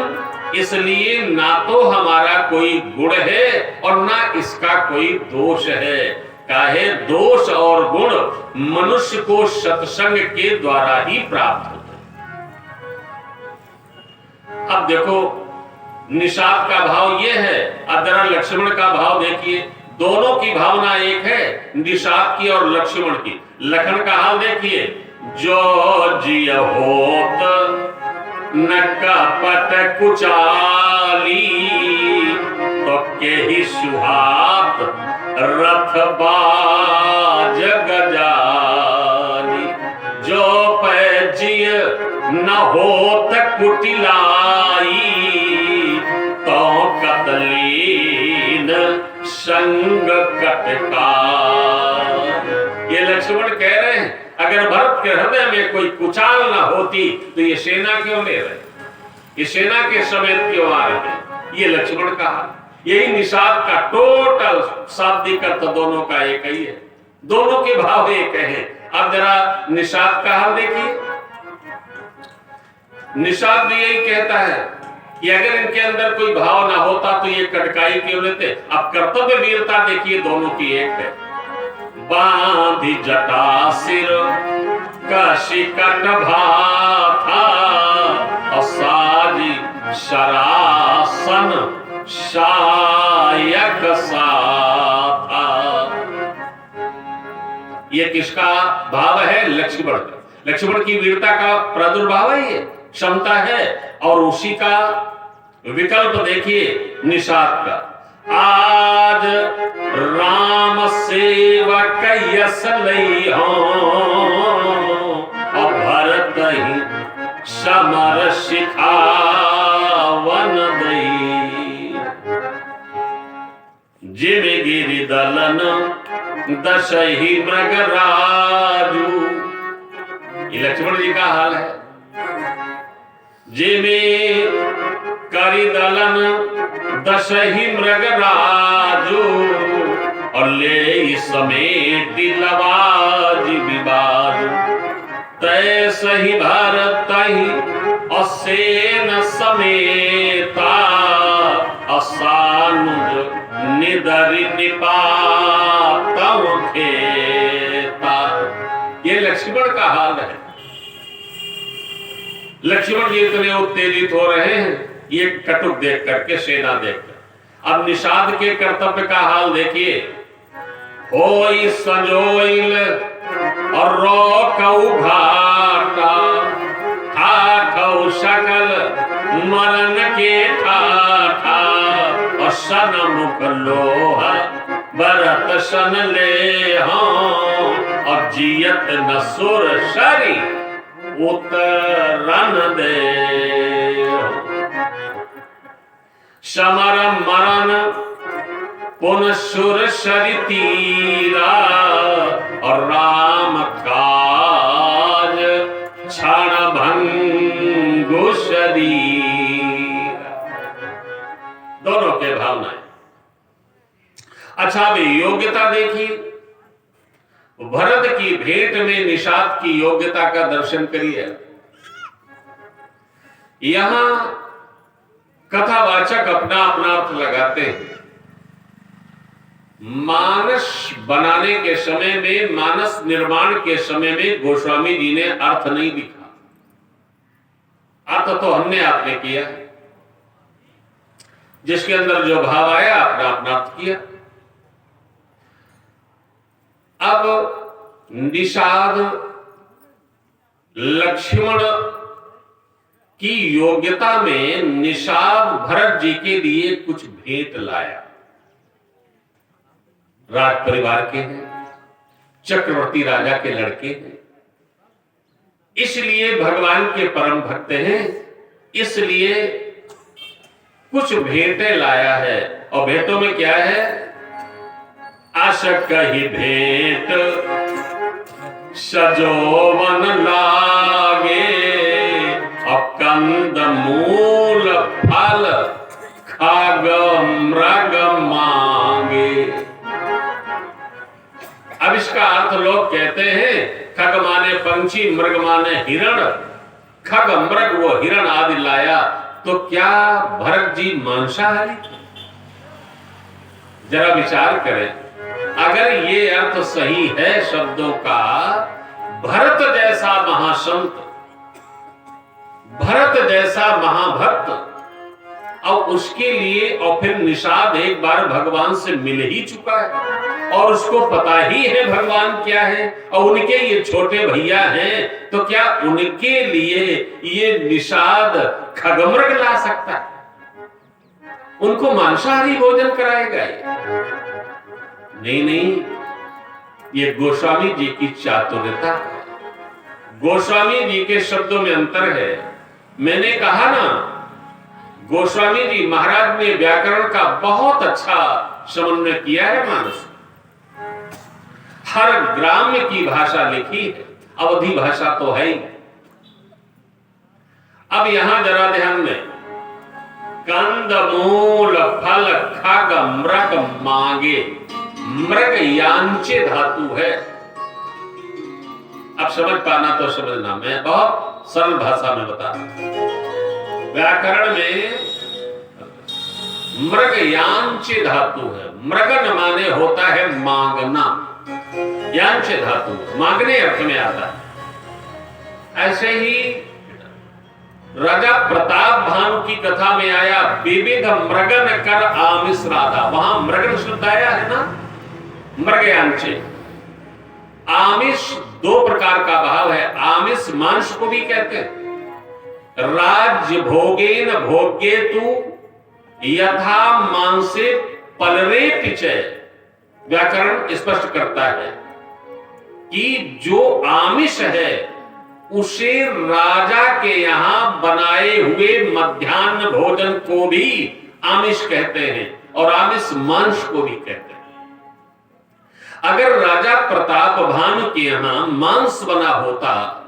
इसलिए ना तो हमारा कोई गुण है और ना इसका कोई दोष है। काहे? दोष और गुण मनुष्य को सत्संग के द्वारा ही प्राप्त होते। अब देखो निषाद का भाव ये है, अब जरा लक्ष्मण का भाव देखिए। दोनों की भावना एक है, निषाद की और लक्ष्मण की। लखन का हाल देखिए, जो जिय होत न कपट कुचाली तो के ही सुहात रथ बाज गजाली। जो पैजिय न होत कुटिलाई तो कतलीन संग कटका। ये लक्ष्मण कह रहे हैं अगर भरत के हृदय में कोई कुचाल ना होती तो ये सेना क्यों ले रहे, ये सेना के समेत क्यों आ रहे हैं? ये लक्ष्मण का हाल। यही निषाद का टोटल शाब्दिक अर्थ दोनों का एक ही है, दोनों के भाव एक हैं। अब जरा निषाद का हाल देखिए। निषाद भी यही कहता है कि अगर इनके अंदर कोई भाव ना होता तो ये कटकाई क्यों लेते। अब कर्तव्य वीरता देखिए, दोनों की एक है। बांधी जटा सिर कशिकट भाथा असाजी शरासन शायक साथा। ये किसका भाव है? लक्ष्मण। लक्ष्मण की वीरता का प्रादुर्भाव है, ये क्षमता है। और उसी का विकल्प देखिए निषाद का। आज राम सेवक यस लई हो भरत ही समर शिखावन दई। जिम गिरि दलन दशही मृग राजू। ये लक्ष्मण जी का हाल है। जिमे करी दलन दशही मृग राजू और ले समेट लवाज विवाद। तय सही भारत ही असेन समेता असानुज निदरि निपातम खेता। ये लक्ष्मण का हाल है। लक्ष्मण जी इतने उत्तेजित हो रहे हैं ये कटुक देख करके, सेना देखकर। अब निषाद के कर्तव्य का हाल देखिए। होई संजोइल और रोकऊ घाटा ठाठौ सकल मरण के ठाठा और सन मुख लोहा भरत सन ले और जियत न सुर सरी उतरन दे। समर मरण पुन सुर सरि तीरा और राम काज क्षण भंगु शरीर। दोनों के भावनाएं। अच्छा भाई योग्यता देखिए। भरत की भेंट में निषाद की योग्यता का दर्शन करिए। यहां कथावाचक अपना अपना अर्थ लगाते हैं। मानस बनाने के समय में, मानस निर्माण के समय में गोस्वामी जी ने अर्थ नहीं लिखा। अर्थ तो हमने आपने किया, जिसके अंदर जो भाव आया अपना अपना अर्थ किया। अब निषाद लक्ष्मण की योग्यता में निषाद भरत जी के लिए कुछ भेंट लाया। राज परिवार के हैं, चक्रवर्ती राजा के लड़के हैं, इसलिए भगवान के परम भक्त हैं, इसलिए कुछ भेंटें लाया है। और भेंटों में क्या है? आशक ही भेंट सजोवन लागे, और कंद मूल फल खग मृग मांगे। अब इसका अर्थ लोग कहते हैं खग माने पंछी, मृग माने हिरण, खग मृग वो हिरण आदि लाया। तो क्या भरत जी मांसाहारी थे? जरा विचार करें। अगर ये अर्थ सही है शब्दों का, भरत जैसा महासंत, भरत जैसा महाभक्त, और उसके लिए और फिर निषाद एक बार भगवान से मिल ही चुका है और उसको पता ही है भगवान क्या है, और उनके ये छोटे भैया हैं, तो क्या उनके लिए ये निषाद खगमृग ला सकता है? उनको मांसाहारी भोजन कराएगा? नहीं नहीं, ये गोस्वामी जी की चातुर्यता है। गोस्वामी जी के शब्दों में अंतर है। मैंने कहा ना, गोस्वामी जी महाराज ने व्याकरण का बहुत अच्छा समन्वय किया है। मानस हर ग्राम्य की भाषा लिखी है, अवधि भाषा तो है ही। अब यहां जरा ध्यान में, कंद मूल फल खग मृग मांगे, मृग यांचे धातु है। अब समझ पाना तो समझना, मैं बहुत सरल भाषा में बता रहा हूं। व्याकरण में मृग यांचे धातु है। मृगन माने होता है मांगना, यांचे धातु मांगने अर्थ में आता है। ऐसे ही राजा प्रताप भानु की कथा में आया, विविध मृगन कर आमिष राधा, वहां मृगन शब्द आया है ना, मृगयांचे। आमिष दो प्रकार का भाव है। आमिष मांस को भी कहते हैं। राज्य भोगेन भोग्ये तु यथा मांसे पलरे पिचय। व्याकरण स्पष्ट करता है कि जो आमिष है उसे राजा के यहां बनाए हुए मध्याह्न भोजन को भी आमिष कहते हैं, और आमिष मांस को भी कहते हैं। अगर राजा प्रताप भानु के यहां मांस बना होता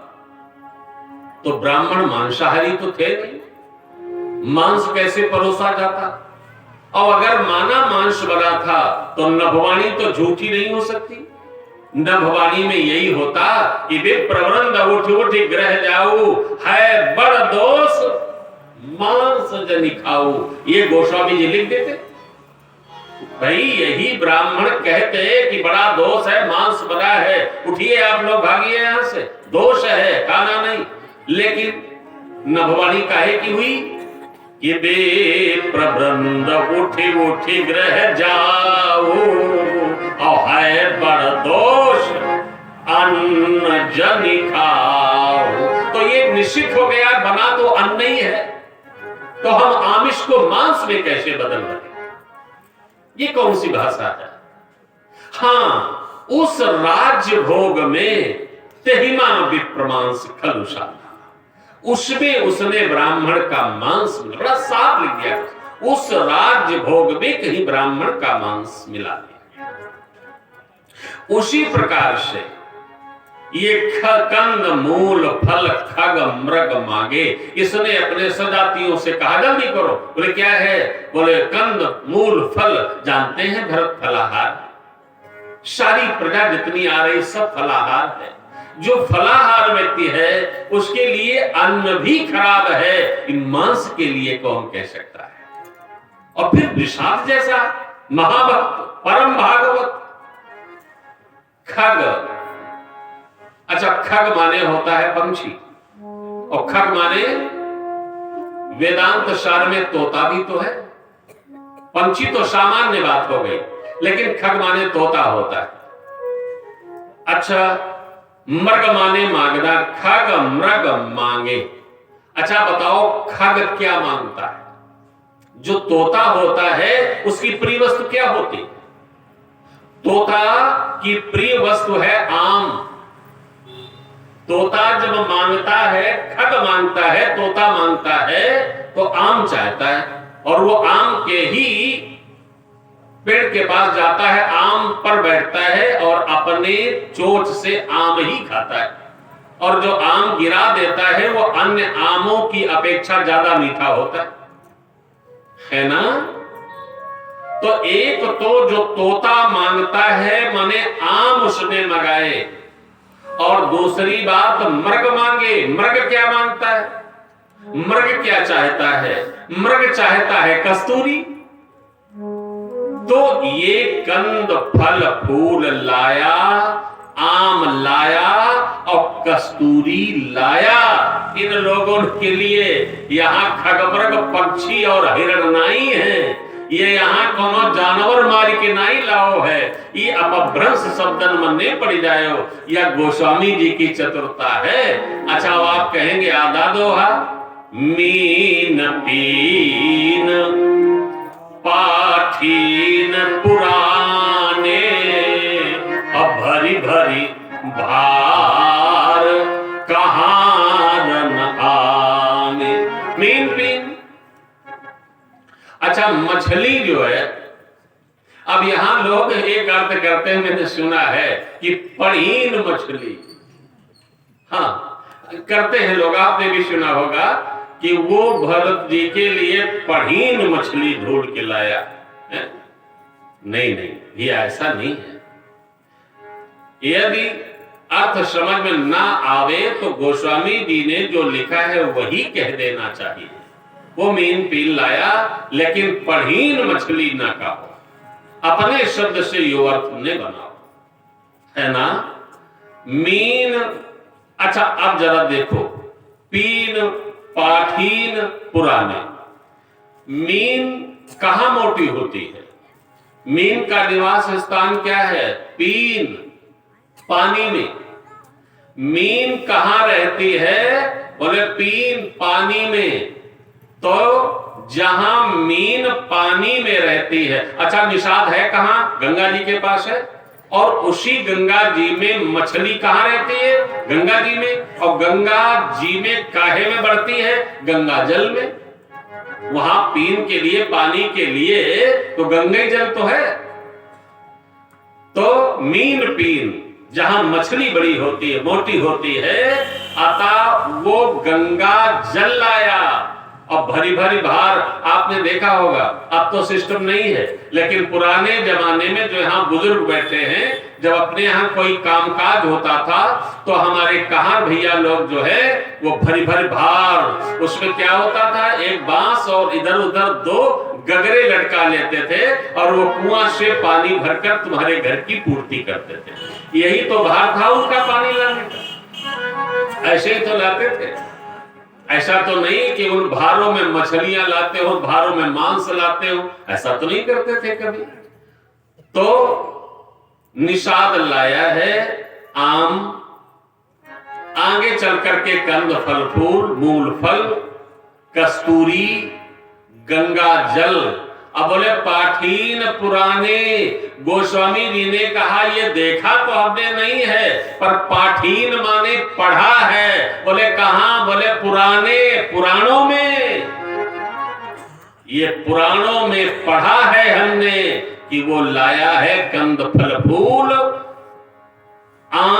तो ब्राह्मण मांसाहारी तो थे नहीं, मांस कैसे परोसा जाता? और अगर माना मांस बना था तो नभवाणी तो झूठी नहीं हो सकती। नभवाणी में यही होता कि वे प्रवृंद उठ उठ ग्रह जाऊ, है बड़ दोष मांस जनि खाऊ। ये गोस्वामी जी लिख देते। भाई यही ब्राह्मण कहते कि बड़ा दोष है, मांस बना है, उठिए आप लोग भागिए यहां से, दोष है, खाना नहीं। लेकिन नभवाणी काहे की हुई कि वे प्रवृंद उठी उठी ग्रह जाओ, और है बड़ दोष अन्न जनि खाओ। तो ये निश्चित हो गया, बना तो अन्न ही है, तो हम आमिष को मांस में कैसे बदल रहे? ये कौन सी भाषा है? हाँ, उस राज्य भोग में तेहिमा विप्रमांस खलुषा, उसमें उसने ब्राह्मण का मांस, बड़ा साफ लिख दिया, उस राज्य भोग में कहीं ब्राह्मण का मांस मिला दिया। उसी प्रकार से ये कंद मूल फल खग मृग मांगे, इसने अपने सजातियों से कहा जल्दी करो। बोले क्या है? बोले कंद मूल फल, जानते हैं भरत फलाहार, सारी प्रजा जितनी आ रही सब फलाहार है। जो फलाहार व्यक्ति है उसके लिए अन्न भी खराब है, इन मांस के लिए कौन कह सकता है? और फिर विषाद जैसा महाभक्त परम भागवत खग। अच्छा, खग माने होता है पंछी, और खग माने वेदांत सार में तोता भी तो है। पंछी तो सामान्य बात हो गई, लेकिन खग माने तोता होता है। अच्छा, मृग माने मांगना, खग मृग मांगे। अच्छा बताओ, खग क्या मांगता है? जो तोता होता है उसकी प्रिय वस्तु क्या होती है? तोता की प्रिय वस्तु है आम। तोता जब मांगता है, खग मांगता है, तोता मांगता है, तो आम चाहता है और वो आम के ही पेड़ के पास जाता है, आम पर बैठता है और अपने चोंच से आम ही खाता है। और जो आम गिरा देता है वो अन्य आमों की अपेक्षा ज्यादा मीठा होता है ना? तो एक तो जो तोता मांगता है माने आम उसने मंगाए, और दूसरी बात मृग मांगे। मृग क्या मांगता है? मृग क्या चाहता है? मृग चाहता है कस्तूरी। तो ये कंद फल फूल लाया, आम लाया और कस्तूरी लाया। इन लोगों के लिए यहाँ खगमृग पक्षी और हिरण नहीं है, ये यहाँ कोनो जानवर मारी के नहीं लाओ है। ये अपभ्रंश शब्दन मन ने पड़ जायो, या गोस्वामी जी की चतुरता है। अच्छा, आप कहेंगे आधा दोहा, मीन पीन पाठीन पुराने, अब भरी भरी भार कहाँ न आने। मीन पीन, अच्छा मछली जो है, अब यहां लोग एक अर्थ करते हैं, मैंने सुना है कि पढ़ीन मछली, हाँ करते हैं लोग, आपने भी सुना होगा कि वो भरत जी के लिए पढ़ीन मछली ढूंढ के लाया है? नहीं नहीं, ये ऐसा नहीं है। यदि अर्थ समझ में ना आवे तो गोस्वामी जी ने जो लिखा है वही कह देना चाहिए। वो मीन पीन लाया, लेकिन पढ़ीन मछली ना कहो, अपने शब्द से यो अर्थ ने बनाओ, है ना? मीन, अच्छा अब जरा देखो, पीन पाठीन पुराने। मीन कहां मोटी होती है? मीन का निवास स्थान क्या है? पीन, पानी में। मीन कहां रहती है? बोले पीन पानी में। तो जहां मीन पानी में रहती है, अच्छा निषाद है कहां? गंगा जी के पास है, और उसी गंगा जी में मछली कहां रहती है? गंगा जी में। और गंगा जी में काहे में बढ़ती है? गंगा जल में। वहां पीन के लिए, पानी के लिए तो गंगा जल तो है। तो मीन पीन, जहां मछली बड़ी होती है, मोटी होती है, अतः वो गंगा जल लाया और भरी भरी भार। आपने देखा होगा, अब तो सिस्टम नहीं है, लेकिन पुराने जमाने में जो यहाँ बुजुर्ग बैठे हैं, जब अपने यहाँ कोई कामकाज होता था तो हमारे कहार भैया लोग जो है वो भरी भरी भार, उसमें क्या होता था, एक बांस और इधर उधर दो गगरे लटका लेते थे और वो कुआं से पानी भरकर तुम्हारे घर की पूर्ति करते थे। यही तो भार था उनका पानी लाने का। ऐसे ही तो लाते थे, ऐसा तो नहीं कि उन भारों में मछलियां लाते हो, भारों में मांस लाते हो, ऐसा तो नहीं करते थे कभी। तो निषाद लाया है आम, आगे चल करके कंद फल फूल, मूल फल, कस्तूरी, गंगा जल। अब बोले पाठीन पुराने। गोस्वामी जी ने कहा ये देखा तो हमने नहीं है, पर पाठीन माने पढ़ा है। बोले कहां? बोले पुराने, पुराणों में। ये पुराणों में पढ़ा है हमने कि वो लाया है कंद फल फूल, आम